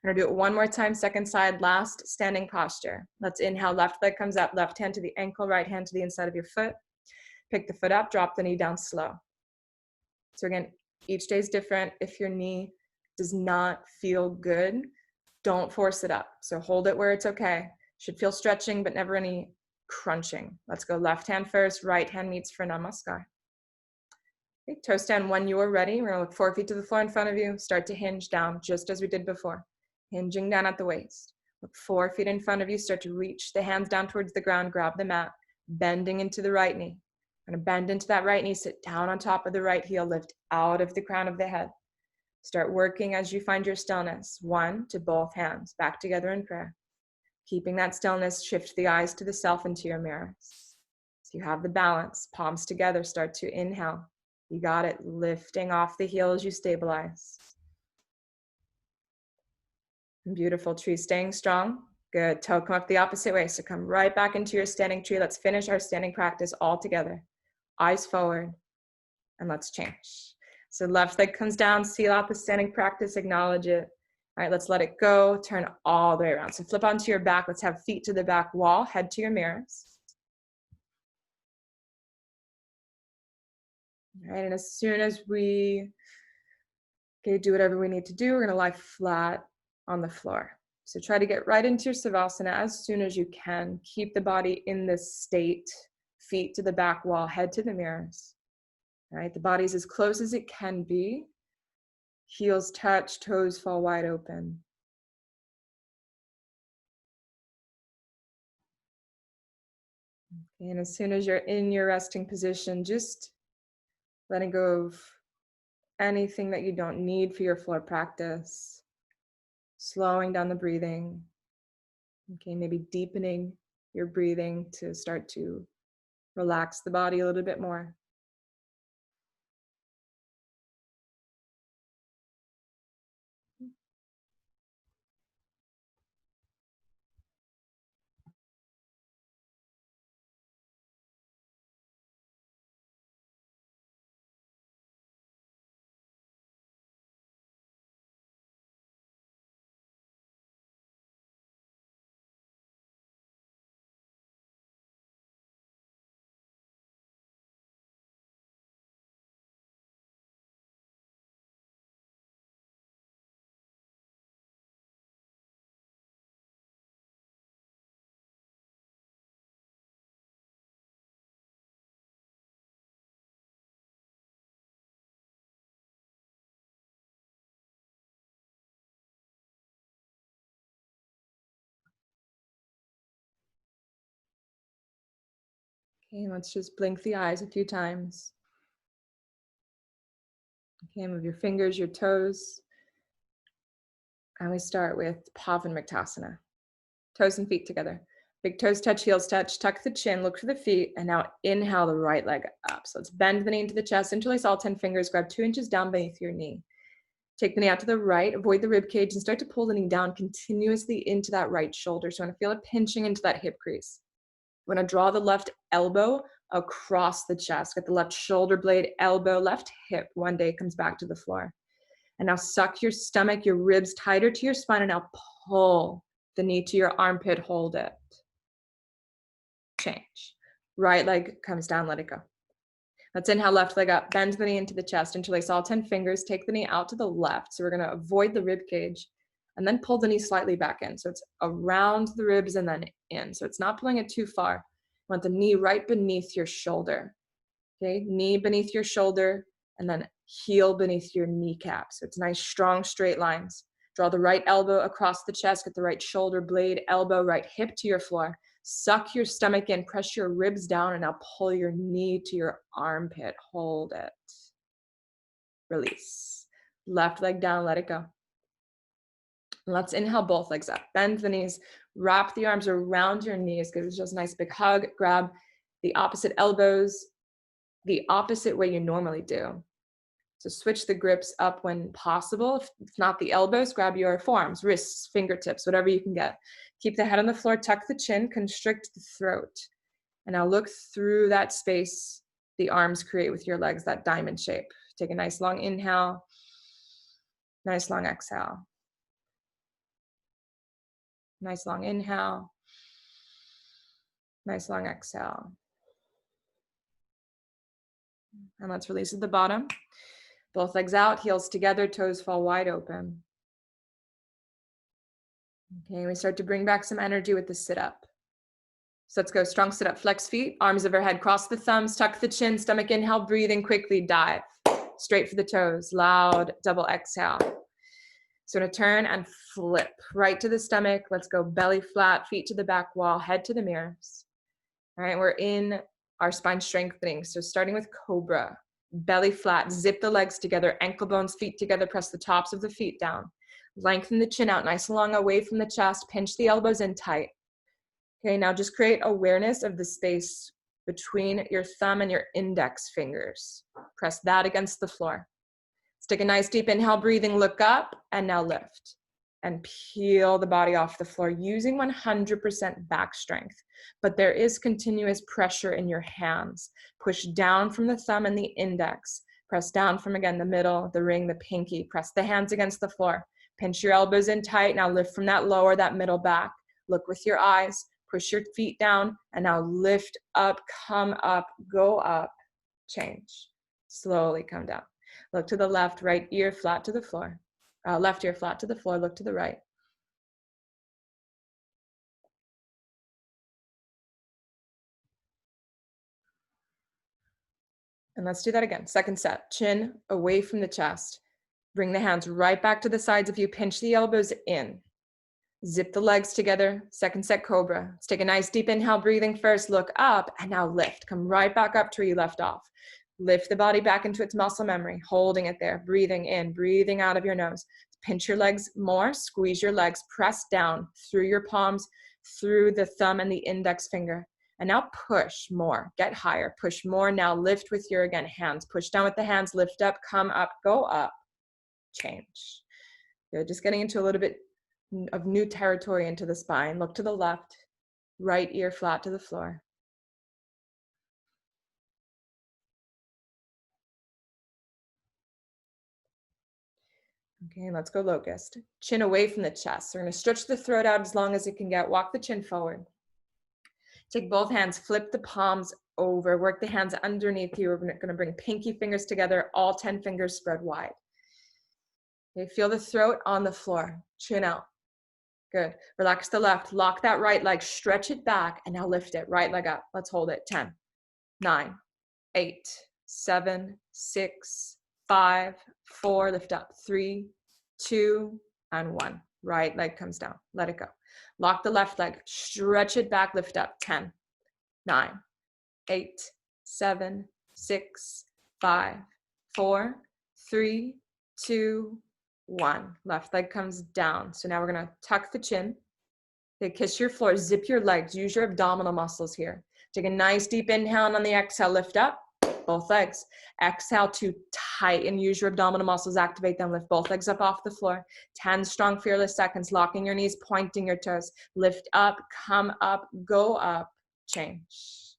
S1: I'm gonna do it one more time, second side, last standing posture. Let's inhale, left leg comes up, left hand to the ankle, right hand to the inside of your foot. Pick the foot up, drop the knee down slow. So again, each day is different. If your knee does not feel good, don't force it up. So hold it where it's okay. Should feel stretching, but never any crunching. Let's go left hand first, right hand meets for namaskar. Okay, toe stand when you are ready. We're gonna look 4 feet to the floor in front of you. Start to hinge down, just as we did before. Hinging down at the waist. Look 4 feet in front of you, start to reach the hands down towards the ground, grab the mat, bending into the right knee. I'm gonna bend into that right knee, sit down on top of the right heel, lift out of the crown of the head. Start working as you find your stillness. One to both hands, back together in prayer. Keeping that stillness, shift the eyes to the self and to your mirrors. So you have the balance, palms together, start to inhale. You got it, lifting off the heel as you stabilize. Beautiful, tree staying strong. Good, toe come up the opposite way. So come right back into your standing tree. Let's finish our standing practice all together. Eyes forward, and let's change. So left leg comes down, seal out the standing practice, acknowledge it. All right, let's let it go, turn all the way around. So flip onto your back, let's have feet to the back wall, head to your mirrors. All right, and as soon as we do whatever we need to do, we're gonna lie flat on the floor. So try to get right into your Savasana as soon as you can. Keep the body in this state, feet to the back wall, head to the mirrors. All right, the body's as close as it can be. Heels touch, toes fall wide open. And as soon as you're in your resting position, just letting go of anything that you don't need for your floor practice. Slowing down the breathing. Okay, maybe deepening your breathing to start to relax the body a little bit more. Okay, let's just blink the eyes a few times. Okay, move your fingers, your toes. And we start with Pavanmuktasana. Toes and feet together. Big toes touch, heels touch, tuck the chin, look for the feet, and now inhale the right leg up. So let's bend the knee into the chest, interlace all 10 fingers, grab 2 inches down beneath your knee. Take the knee out to the right, avoid the rib cage, and start to pull the knee down continuously into that right shoulder. So you want to feel it pinching into that hip crease. You want to draw the left elbow across the chest. Get the left shoulder blade, elbow, left hip. One day comes back to the floor. And now suck your stomach, your ribs tighter to your spine, and now pull the knee to your armpit, hold it. Change. Right leg comes down, let it go. Let's inhale, left leg up, bend the knee into the chest, interlace all 10 fingers, take the knee out to the left. So we're gonna avoid the rib cage and then pull the knee slightly back in. So it's around the ribs and then in. So it's not pulling it too far. You want the knee right beneath your shoulder. Okay, knee beneath your shoulder and then heel beneath your kneecap. So it's nice, strong, straight lines. Draw the right elbow across the chest, get the right shoulder blade, elbow, right hip to your floor. Suck your stomach in, press your ribs down, and now pull your knee to your armpit. Hold it. Release. Left leg down, let it go. Let's inhale both legs up. Bend the knees, wrap the arms around your knees. Give yourself a nice big hug. Grab the opposite elbows the opposite way you normally do. So switch the grips up when possible. If not the elbows, grab your forearms, wrists, fingertips, whatever you can get. Keep the head on the floor, tuck the chin, constrict the throat. And now look through that space the arms create with your legs, that diamond shape. Take a nice long inhale, nice long exhale. Nice long inhale, nice long exhale. And let's release at the bottom. Both legs out, heels together, toes fall wide open. Okay, we start to bring back some energy with the sit-up. So let's go strong sit-up, flex feet, arms overhead, cross the thumbs, tuck the chin, stomach inhale, breathing quickly, dive. Straight for the toes, loud double exhale. So to turn and flip right to the stomach. Let's go belly flat, feet to the back wall, head to the mirrors. All right, we're in our spine strengthening. So starting with cobra, belly flat, zip the legs together, ankle bones, feet together, press the tops of the feet down. Lengthen the chin out nice and long away from the chest, pinch the elbows in tight. Okay, now just create awareness of the space between your thumb and your index fingers. Press that against the floor. Let's take a nice deep inhale, breathing, look up, and now lift. And peel the body off the floor using 100% back strength. But there is continuous pressure in your hands. Push down from the thumb and the index. Press down from, again, the middle, the ring, the pinky. Press the hands against the floor. Pinch your elbows in tight. Now lift from that lower, that middle back. Look with your eyes. Push your feet down. And now lift up, come up, go up, change. Slowly come down. Look to the left, right ear flat to the floor. Left ear flat to the floor, look to the right. And let's do that again. Second set, chin away from the chest. Bring the hands right back to the sides if you pinch the elbows in. Zip the legs together, second set cobra. Let's take a nice deep inhale, breathing first, look up, and now lift. Come right back up to where you left off. Lift the body back into its muscle memory, holding it there, breathing in, breathing out of your nose. Pinch your legs more, squeeze your legs, press down through your palms, through the thumb and the index finger. And now push more, get higher, push more. Now lift with your, again, hands. Push down with the hands, lift up, come up, go up, change. Good, just getting into a little bit of new territory into the spine. Look to the left, right ear flat to the floor. Okay, let's go locust. Chin away from the chest. So we're gonna stretch the throat out as long as it can get. Walk the chin forward. Take both hands, flip the palms over, work the hands underneath you. We're gonna bring pinky fingers together, all 10 fingers spread wide. Okay, feel the throat on the floor, chin out. Good, relax the left, lock that right leg, stretch it back, and now lift it, right leg up. Let's hold it, 10, 9, 8, 7, 6, 5, 4, lift up, 3, 2, and 1. Right leg comes down, let it go. Lock the left leg, stretch it back, lift up, 10, 9, 8, 7, 6, 5, 4, 3, 2, 1. Left leg comes down. So now we're gonna tuck the chin. Okay, kiss your floor, zip your legs, use your abdominal muscles here. Take a nice deep inhale, and on the exhale, lift up, both legs. Exhale to tighten, use your abdominal muscles, activate them, lift both legs up off the floor. 10 strong, fearless seconds, locking your knees, pointing your toes. Lift up, come up, go up, change.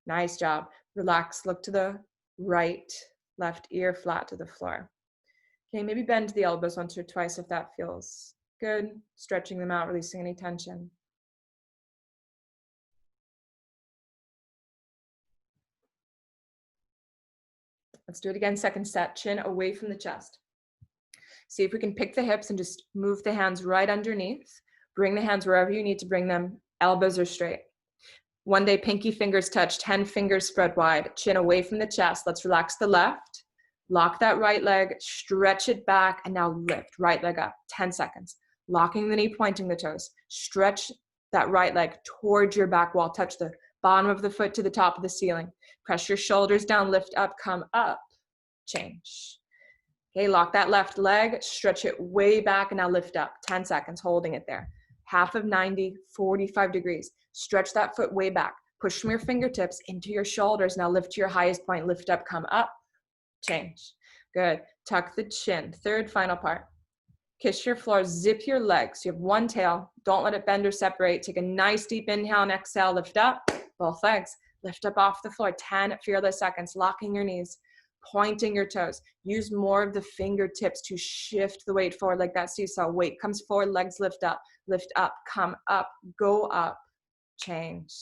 S1: Nice job. Relax, look to the right, left ear flat to the floor. Okay, maybe bend the elbows once or twice if that feels good. Stretching them out, releasing any tension. Let's do it again, second set, chin away from the chest. See if we can pick the hips and just move the hands right underneath. Bring the hands wherever you need to bring them. Elbows are straight. One day, pinky fingers touch, 10 fingers spread wide, chin away from the chest. Let's relax the left. Lock that right leg, stretch it back, and now lift, right leg up, 10 seconds. Locking the knee, pointing the toes. Stretch that right leg towards your back wall, touch the bottom of the foot to the top of the ceiling. Press your shoulders down, lift up, come up, change. Okay, lock that left leg, stretch it way back, and now lift up, 10 seconds, holding it there. Half of 90, 45 degrees. Stretch that foot way back. Push from your fingertips into your shoulders. Now lift to your highest point, lift up, come up, change. Good. Tuck the chin. Third, final part. Kiss your floor, zip your legs. You have one tail. Don't let it bend or separate. Take a nice deep inhale and exhale. Lift up, both legs. Lift up off the floor. 10 fearless seconds. Locking your knees, pointing your toes. Use more of the fingertips to shift the weight forward like that seesaw. Weight comes forward, legs lift up, come up, go up, change.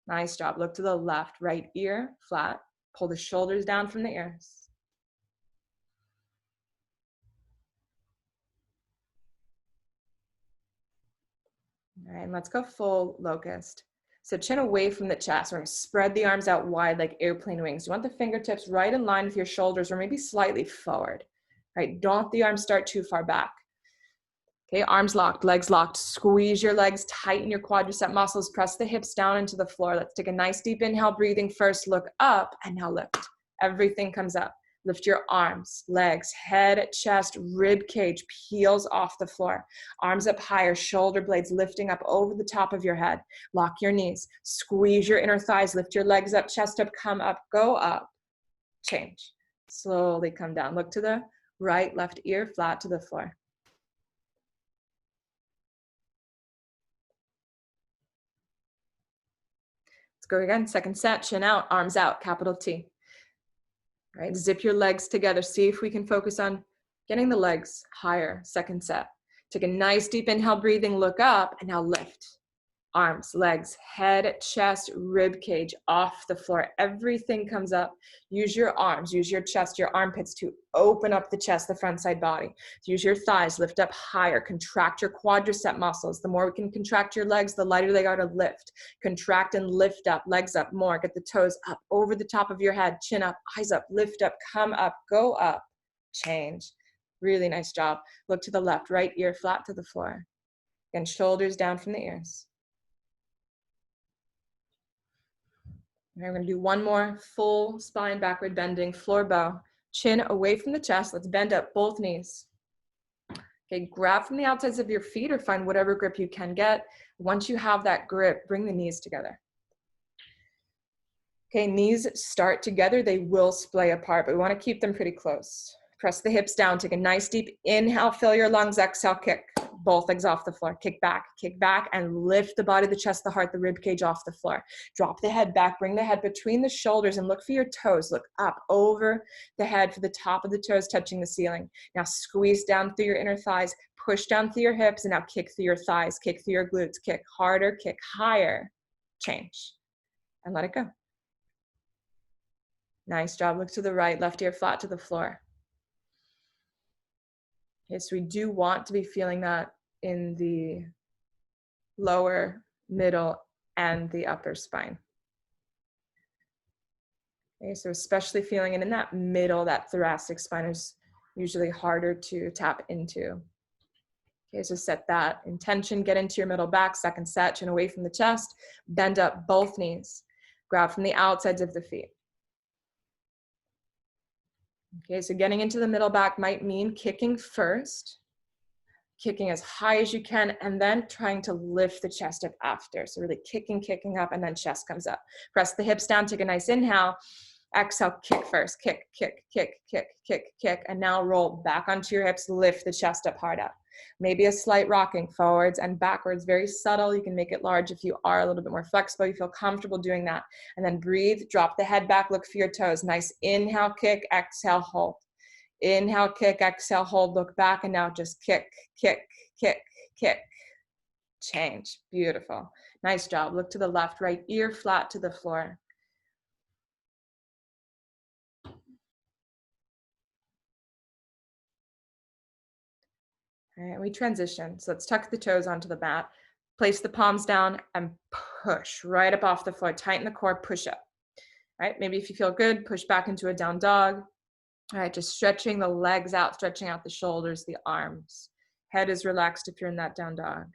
S1: Nice job. Look to the left, right ear flat. Pull the shoulders down from the ears. All right, and let's go full locust. So chin away from the chest. We're gonna spread the arms out wide like airplane wings. You want the fingertips right in line with your shoulders or maybe slightly forward. Right, don't let the arms start too far back. Okay, arms locked, legs locked. Squeeze your legs, tighten your quadricep muscles, press the hips down into the floor. Let's take a nice deep inhale, breathing first, look up, and now lift. Everything comes up. Lift your arms, legs, head, chest, rib cage peels off the floor. Arms up higher, shoulder blades lifting up over the top of your head. Lock your knees, squeeze your inner thighs, lift your legs up, chest up, come up, go up, change. Slowly come down. Look to the right, left ear flat to the floor. Let's go again, second set, chin out, arms out, capital T. All right, zip your legs together. See if we can focus on getting the legs higher, second set. Take a nice deep inhale, breathing, look up, and now lift. Arms, legs, head, chest, rib cage off the floor. Everything comes up. Use your arms, use your chest, your armpits to open up the chest, the front side body. Use your thighs, lift up higher, contract your quadricep muscles. The more we can contract your legs, the lighter they are to lift. Contract and lift up, legs up more. Get the toes up over the top of your head, chin up, eyes up, lift up, come up, go up, change. Really nice job. Look to the left, right ear flat to the floor. Again, shoulders down from the ears. Okay, we're gonna do one more full spine backward bending, floor bow. Chin away from the chest. Let's bend up both knees. Okay, grab from the outsides of your feet or find whatever grip you can get. Once you have that grip, bring the knees together. Okay, knees start together. They will splay apart, but we want to keep them pretty close. Press the hips down. Take a nice deep inhale, fill your lungs. Exhale, kick. Both legs off the floor. Kick back, and lift the body, the chest, the heart, the rib cage off the floor. Drop the head back. Bring the head between the shoulders and look for your toes. Look up over the head for the top of the toes touching the ceiling. Now squeeze down through your inner thighs. Push down through your hips, and now kick through your thighs. Kick through your glutes. Kick harder, kick higher. Change. And let it go. Nice job. Look to the right, left ear flat to the floor. Okay, so we do want to be feeling that in the lower, middle, and the upper spine. Okay, so especially feeling it in that middle, that thoracic spine is usually harder to tap into. Okay, so set that intention, get into your middle back, second set, chin away from the chest, bend up both knees, grab from the outsides of the feet. Okay, so getting into the middle back might mean kicking first, kicking as high as you can, and then trying to lift the chest up after. So really kicking up, and then chest comes up. Press the hips down, take a nice inhale. Exhale, kick first, kick, and now roll back onto your hips, lift the chest up hard up. Maybe a slight rocking forwards and backwards, very subtle. You can make it large if you are a little bit more flexible, you feel comfortable doing that. And then breathe, drop the head back, look for your toes. Nice inhale, kick, exhale, hold. Inhale, kick, exhale, hold, look back, and now just kick. Change, beautiful. Nice job. Look to the left, right ear flat to the floor. All right, we transition. So let's tuck the toes onto the mat. Place the palms down and push right up off the floor. Tighten the core, push up. All right, maybe if you feel good, push back into a down dog. All right, just stretching the legs out, stretching out the shoulders, the arms. Head is relaxed if you're in that down dog.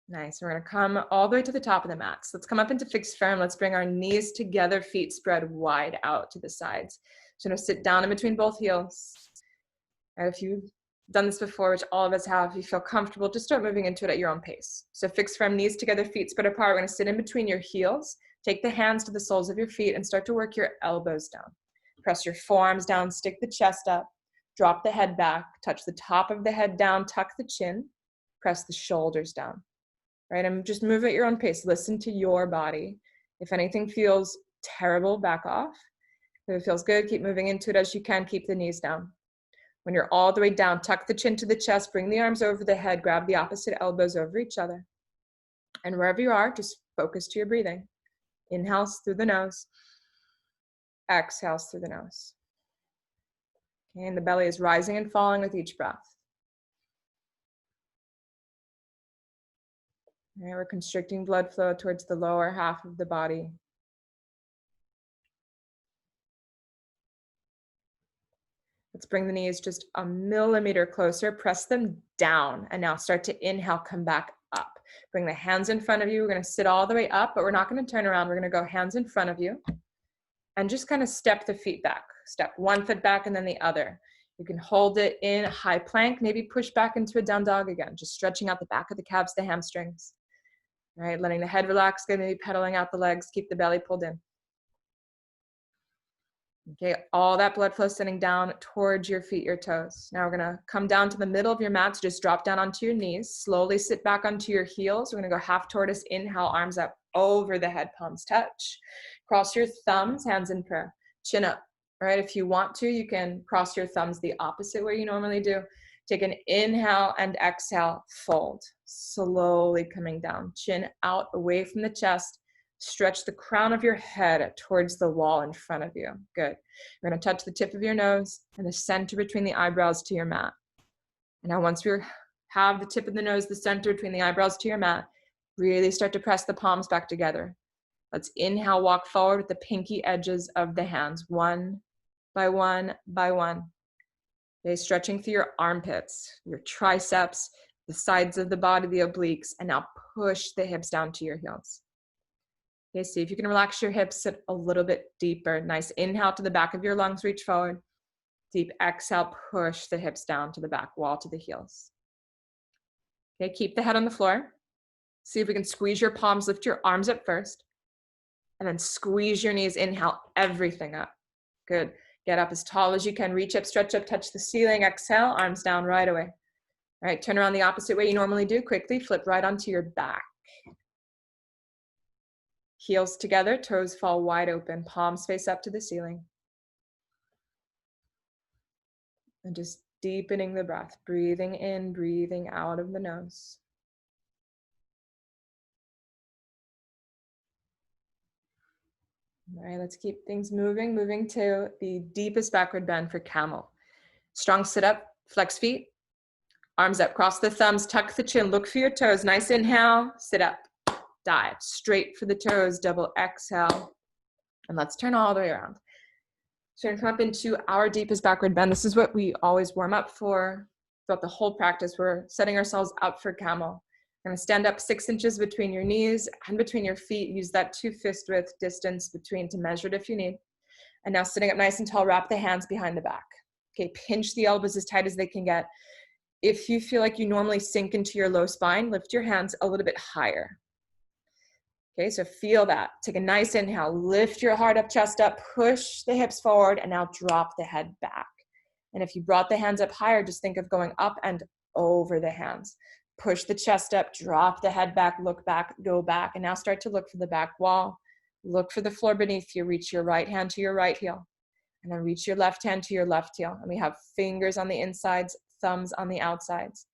S1: Nice. We're going to come all the way to the top of the mat. So let's come up into fixed firm. Let's bring our knees together, feet spread wide out to the sides. So now sit down in between both heels. And if you've done this before, which all of us have, if you feel comfortable, just start moving into it at your own pace. So fixed firm, knees together, feet spread apart. We're going to sit in between your heels. Take the hands to the soles of your feet and start to work your elbows down. Press your forearms down, stick the chest up, drop the head back, touch the top of the head down, tuck the chin, press the shoulders down. Right, and just move at your own pace. Listen to your body. If anything feels terrible, back off. If it feels good, keep moving into it as you can. Keep the knees down. When you're all the way down, tuck the chin to the chest, bring the arms over the head, grab the opposite elbows over each other. And wherever you are, just focus to your breathing. Inhales through the nose. Exhales through the nose. Okay, and the belly is rising and falling with each breath. All right, we're constricting blood flow towards the lower half of the body. Let's bring the knees just a millimeter closer, press them down, and now start to inhale, come back up. Bring the hands in front of you. We're going to sit all the way up, but we're not going to turn around. We're going to go hands in front of you and just kind of step the feet back. Step one foot back and then the other. You can hold it in high plank, maybe push back into a down dog again, just stretching out the back of the calves, the hamstrings. All right, letting the head relax, maybe pedaling out the legs, keep the belly pulled in. Okay, all that blood flow sending down towards your feet, your toes. Now we're gonna come down to the middle of your mat, so just drop down onto your knees, slowly sit back onto your heels. We're gonna go half tortoise, inhale, arms up over the head, palms touch. Cross your thumbs, hands in prayer, chin up. All right, if you want to, you can cross your thumbs the opposite way you normally do. Take an inhale and exhale, fold. Slowly coming down, chin out away from the chest. Stretch the crown of your head towards the wall in front of you. Good. You're going to touch the tip of your nose and the center between the eyebrows to your mat. And now once we have the tip of the nose, the center between the eyebrows to your mat, really start to press the palms back together. Let's inhale, walk forward with the pinky edges of the hands, one by one by one. Okay, stretching through your armpits, your triceps, the sides of the body, the obliques, and now push the hips down to your heels. Okay, see if you can relax your hips, sit a little bit deeper. Nice inhale to the back of your lungs, reach forward. Deep exhale, push the hips down to the back wall, to the heels. Okay, keep the head on the floor. See if we can squeeze your palms, lift your arms up first, and then squeeze your knees, inhale everything up. Good. Get up as tall as you can, reach up, stretch up, touch the ceiling, exhale, arms down right away. All right, turn around the opposite way you normally do, quickly, flip right onto your back. Heels together, toes fall wide open, palms face up to the ceiling. And just deepening the breath, breathing in, breathing out of the nose. All right, let's keep things moving. Moving to the deepest backward bend for camel. Strong sit up, flex feet, arms up, cross the thumbs, tuck the chin, look for your toes. Nice inhale, sit up, dive straight for the toes, double exhale. And let's turn all the way around. So we're gonna come up into our deepest backward bend. This is what we always warm up for throughout the whole practice. We're setting ourselves up for camel. You're gonna stand up 6 inches between your knees and between your feet. Use that 2 fist width distance between to measure it if you need. And now sitting up nice and tall, wrap the hands behind the back. Okay, pinch the elbows as tight as they can get. If you feel like you normally sink into your low spine, lift your hands a little bit higher. Okay, so feel that. Take a nice inhale, lift your heart up, chest up, push the hips forward, and now drop the head back. And if you brought the hands up higher, just think of going up and over the hands. Push the chest up, drop the head back, look back, go back, and now start to look for the back wall. Look for the floor beneath you. Reach your right hand to your right heel, and then reach your left hand to your left heel. And we have fingers on the insides, thumbs on the outsides.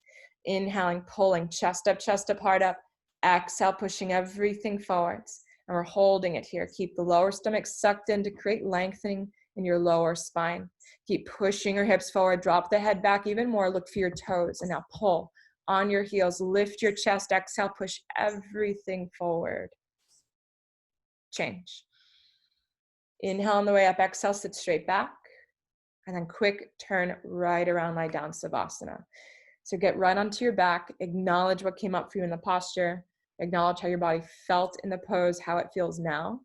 S1: Inhaling, pulling, chest up, heart up. Exhale, pushing everything forwards. And we're holding it here. Keep the lower stomach sucked in to create lengthening in your lower spine. Keep pushing your hips forward. Drop the head back even more. Look for your toes. And now pull on your heels. Lift your chest. Exhale, push everything forward. Change. Inhale on the way up. Exhale, sit straight back. And then quick turn right around, lie down, Savasana. So get right onto your back. Acknowledge what came up for you in the posture. Acknowledge how your body felt in the pose, how it feels now.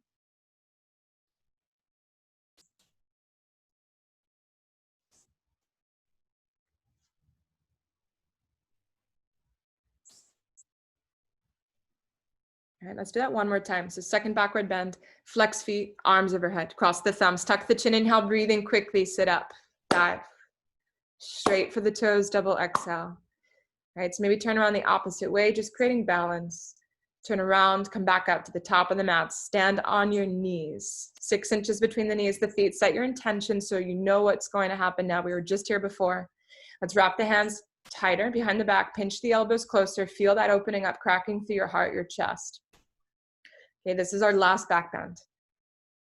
S1: All right, let's do that one more time. So second backward bend, flex feet, arms overhead, cross the thumbs, tuck the chin, inhale, breathing quickly, sit up, dive. Straight for the toes, double exhale. All right, so maybe turn around the opposite way, just creating balance. Turn around, come back up to the top of the mat, stand on your knees. 6 inches between the knees, the feet, set your intention so you know what's going to happen now. We were just here before. Let's wrap the hands tighter behind the back, pinch the elbows closer, feel that opening up, cracking through your heart, your chest. Okay, this is our last back bend.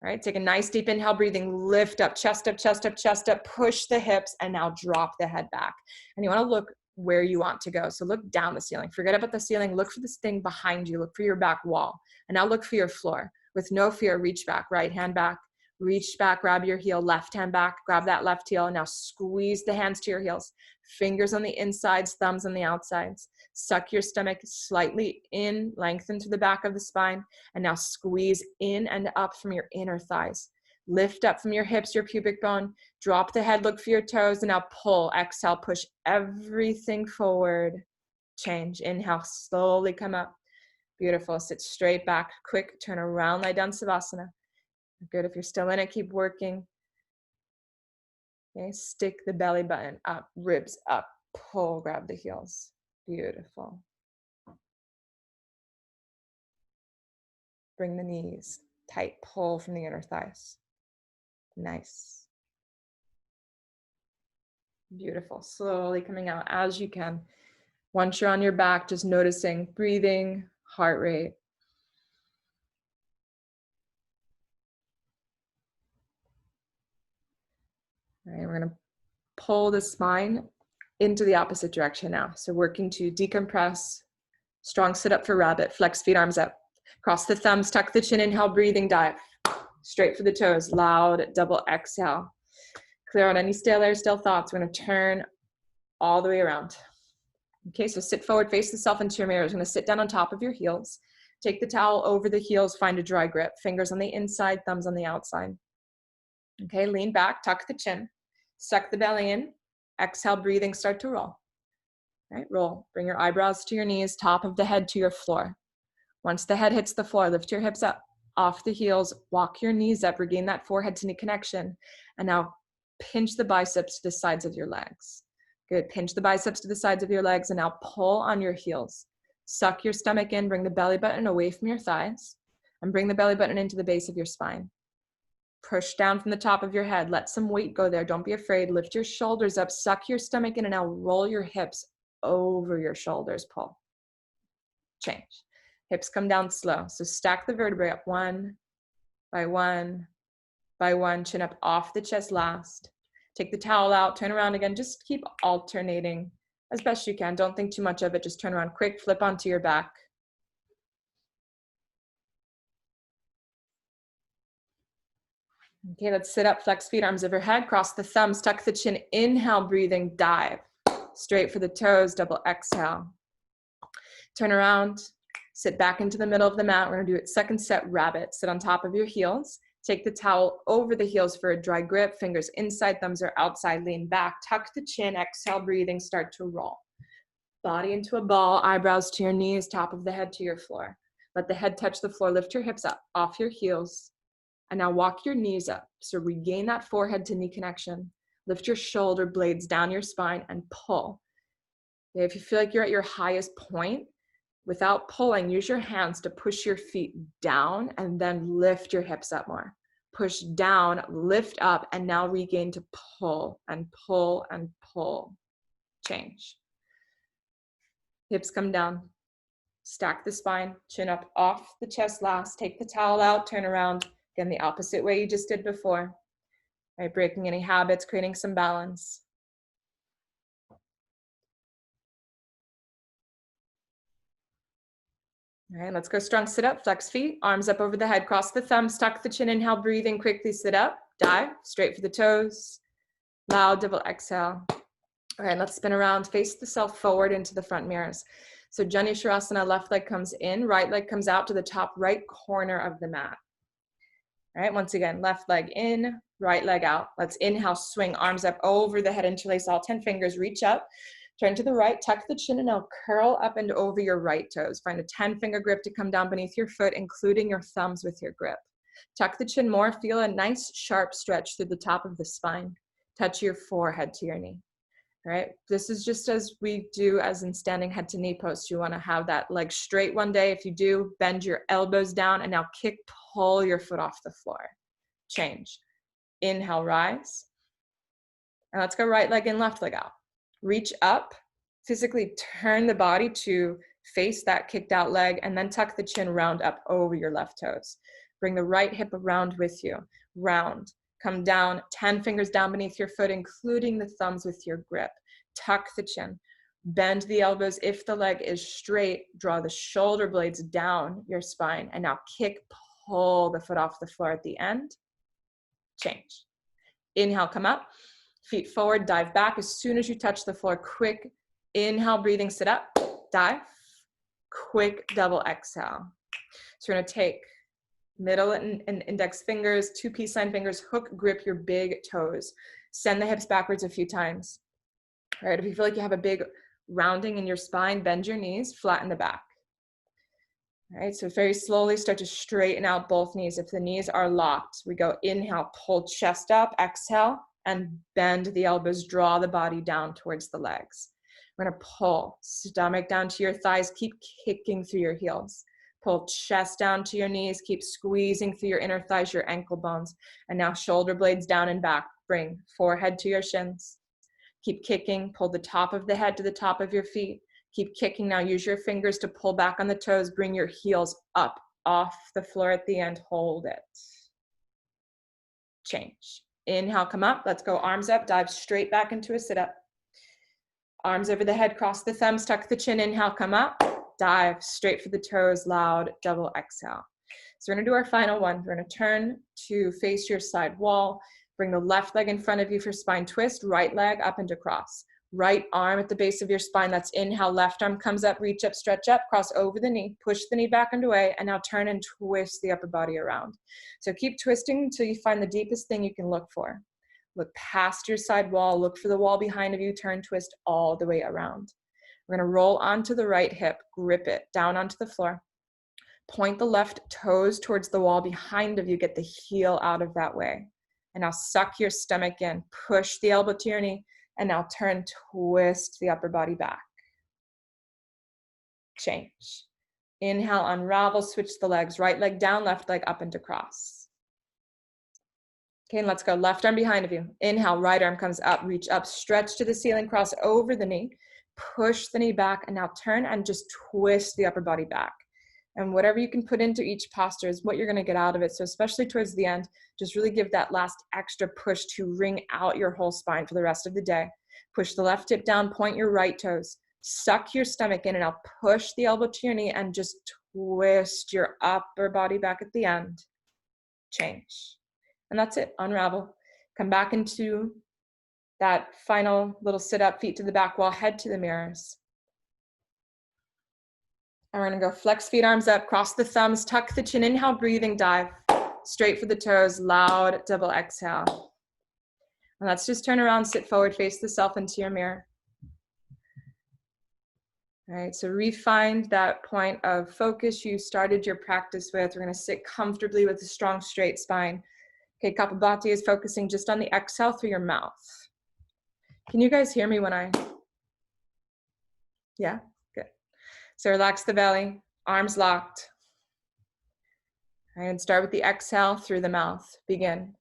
S1: All right, take a nice deep inhale, breathing, lift up, chest up, chest up, chest up, push the hips, and now drop the head back. And you wanna look where you want to go. So look down the ceiling, forget about the ceiling, look for this thing behind you, look for your back wall, and now look for your floor. With no fear, reach back, right hand back, reach back, grab your heel, left hand back, grab that left heel, and now squeeze the hands to your heels. Fingers on the insides, thumbs on the outsides. Suck your stomach slightly in, lengthen to the back of the spine, and now squeeze in and up from your inner thighs. Lift up from your hips, your pubic bone, drop the head, look for your toes, and now pull, exhale, push everything forward. Change, inhale, slowly come up. Beautiful, sit straight back, quick, turn around, lie down, Savasana. Good, if you're still in it, keep working. Okay, stick the belly button up, ribs up, pull, grab the heels. Beautiful. Bring the knees tight, pull from the inner thighs. Nice. Beautiful. Slowly coming out as you can. Once you're on your back, just noticing breathing, heart rate. All right, we're going to pull the spine into the opposite direction now. So working to decompress, strong sit up for rabbit, flex feet, arms up. Cross the thumbs, tuck the chin, inhale, breathing, dive. Straight for the toes, loud, double exhale. Clear out any stale air, stale thoughts. We're gonna turn all the way around. Okay, so sit forward, face the self into your mirror. You're gonna sit down on top of your heels. Take the towel over the heels, find a dry grip. Fingers on the inside, thumbs on the outside. Okay, lean back, tuck the chin. Suck the belly in. Exhale, breathing, start to roll. All right, roll. Bring your eyebrows to your knees, top of the head to your floor. Once the head hits the floor, lift your hips up off the heels, walk your knees up, regain that forehead to knee connection. And now pinch the biceps to the sides of your legs. Good, pinch the biceps to the sides of your legs and now pull on your heels. Suck your stomach in, bring the belly button away from your thighs and bring the belly button into the base of your spine. Push down from the top of your head. Let some weight go there. Don't be afraid. Lift your shoulders up, suck your stomach in and now roll your hips over your shoulders. Pull. Change. Hips come down slow. So stack the vertebrae up one by one by one. Chin up off the chest last. Take the towel out, turn around again. Just keep alternating as best you can. Don't think too much of it. Just turn around quick, flip onto your back. Okay, let's sit up, flex feet, arms overhead, cross the thumbs, tuck the chin, inhale, breathing, dive. Straight for the toes, double exhale. Turn around, sit back into the middle of the mat. We're gonna do it second set rabbit. Sit on top of your heels. Take the towel over the heels for a dry grip. Fingers inside, thumbs are outside, lean back, tuck the chin, exhale, breathing, start to roll. Body into a ball, eyebrows to your knees, top of the head to your floor. Let the head touch the floor, lift your hips up off your heels. And now walk your knees up. So regain that forehead to knee connection. Lift your shoulder blades down your spine and pull. Okay, if you feel like you're at your highest point, without pulling, use your hands to push your feet down and then lift your hips up more. Push down, lift up, and now regain to pull and pull and pull. Change. Hips come down. Stack the spine, chin up off the chest last. Take the towel out, turn around. Again, the opposite way you just did before. Right, breaking any habits, creating some balance. All right, let's go strong sit up, flex feet, arms up over the head, cross the thumbs, tuck the chin, inhale, breathing, quickly sit up, dive, straight for the toes, loud double exhale. All right, let's spin around, face the self forward into the front mirrors. So Jani Shavasana, left leg comes in, right leg comes out to the top right corner of the mat. All right, once again, left leg in, right leg out. Let's inhale, swing, arms up over the head, interlace all 10 fingers, reach up, turn to the right, tuck the chin, and now curl up and over your right toes. Find a 10-finger grip to come down beneath your foot, including your thumbs with your grip. Tuck the chin more, feel a nice sharp stretch through the top of the spine. Touch your forehead to your knee. All right, this is just as we do as in standing head to knee post. You want to have that leg straight one day. If you do, bend your elbows down and now kick, pull your foot off the floor. Change. Inhale, rise. And let's go right leg in, left leg out. Reach up, physically turn the body to face that kicked out leg and then tuck the chin round up over your left toes. Bring the right hip around with you. Round. Come down, 10 fingers down beneath your foot, including the thumbs with your grip. Tuck the chin. Bend the elbows. If the leg is straight, draw the shoulder blades down your spine. And now kick, pull the foot off the floor at the end. Change. Inhale, come up. Feet forward, dive back. As soon as you touch the floor, quick inhale, breathing, sit up, dive. Quick double exhale. So we're going to take middle and index fingers, 2 peace sign fingers, hook grip your big toes. Send the hips backwards a few times. All right, if you feel like you have a big rounding in your spine, bend your knees, flatten the back. All right, so very slowly start to straighten out both knees. If the knees are locked, we go inhale, pull chest up, exhale, and bend the elbows, draw the body down towards the legs. We're gonna pull, stomach down to your thighs, keep kicking through your heels. Pull chest down to your knees, keep squeezing through your inner thighs, your ankle bones. And now shoulder blades down and back. Bring forehead to your shins. Keep kicking, pull the top of the head to the top of your feet. Keep kicking, now use your fingers to pull back on the toes. Bring your heels up off the floor at the end, hold it. Change. Inhale, come up, let's go arms up, dive straight back into a sit-up. Arms over the head, cross the thumbs, tuck the chin, inhale, come up. dive straight for the toes, loud, double exhale. So we're gonna do our final one. We're gonna turn to face your side wall, bring the left leg in front of you for spine twist, right leg up and across. Right arm at the base of your spine, that's inhale, left arm comes up, reach up, stretch up, cross over the knee, push the knee back and away, and now turn and twist the upper body around. So keep twisting until you find the deepest thing you can look for. Look past your side wall, look for the wall behind of you, turn, twist all the way around. We're gonna roll onto the right hip, grip it down onto the floor. Point the left toes towards the wall behind of you, get the heel out of that way. And now suck your stomach in, push the elbow to your knee, and now turn, twist the upper body back. Change. Inhale, unravel, switch the legs, right leg down, left leg up and across. Okay, and let's go. Left arm behind of you. Inhale, right arm comes up, reach up, stretch to the ceiling, cross over the knee, push the knee back, and now turn and just twist the upper body back. And whatever you can put into each posture is what you're gonna get out of it. So especially towards the end, just really give that last extra push to wring out your whole spine for the rest of the day. Push the left hip down, point your right toes, suck your stomach in, and now push the elbow to your knee and just twist your upper body back at the end. Change. And that's it, unravel. Come back into that final little sit up, feet to the back wall, head to the mirrors. And we're gonna go flex feet, arms up, cross the thumbs, tuck the chin, inhale, breathing, dive. Straight for the toes, loud, double exhale. And let's just turn around, sit forward, face the self into your mirror. All right, so refine that point of focus you started your practice with. We're gonna sit comfortably with a strong, straight spine. Okay, Kapalabhati is focusing just on the exhale through your mouth. Can you guys hear me when yeah, good. So relax the belly, arms locked. All right, and start with the exhale through the mouth. Begin.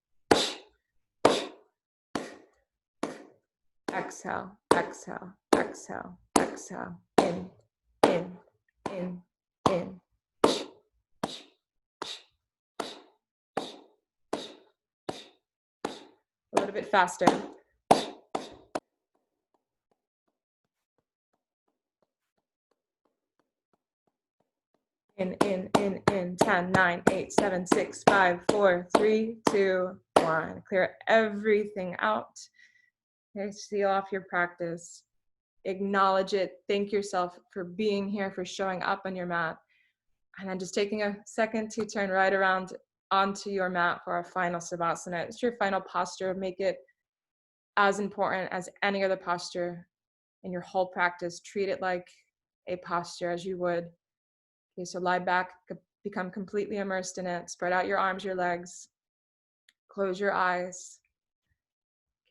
S1: Exhale, exhale, exhale, exhale. In, in, in, in. A little bit faster. In, 10, 9, 8, 7, 6, 5, 4, 3, 2, 1. Clear everything out. Okay, seal off your practice. Acknowledge it. Thank yourself for being here, for showing up on your mat. And then just taking a second to turn right around onto your mat for our final Savasana. It's your final posture. Make it as important as any other posture in your whole practice. Treat it like a posture as you would. Okay, so lie back, become completely immersed in it. Spread out your arms, your legs. Close your eyes.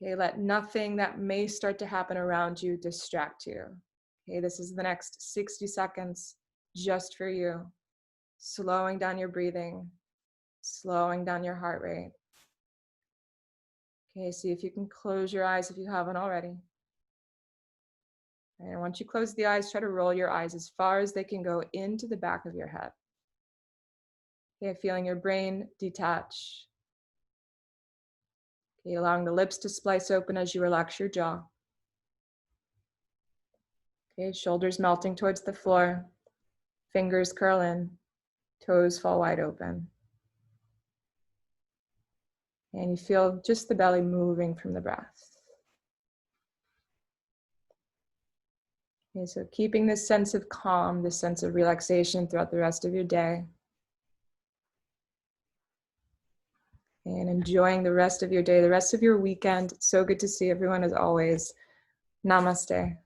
S1: Okay, let nothing that may start to happen around you distract you. Okay, this is the next 60 seconds just for you. Slowing down your breathing, slowing down your heart rate. Okay, see if you can close your eyes if you haven't already. And once you close the eyes, try to roll your eyes as far as they can go into the back of your head. Okay, feeling your brain detach. Okay, allowing the lips to splice open as you relax your jaw. Okay, shoulders melting towards the floor. Fingers curl in. Toes fall wide open. And you feel just the belly moving from the breath. Okay, so keeping this sense of calm, this sense of relaxation throughout the rest of your day. And enjoying the rest of your day, the rest of your weekend. It's so good to see everyone as always. Namaste.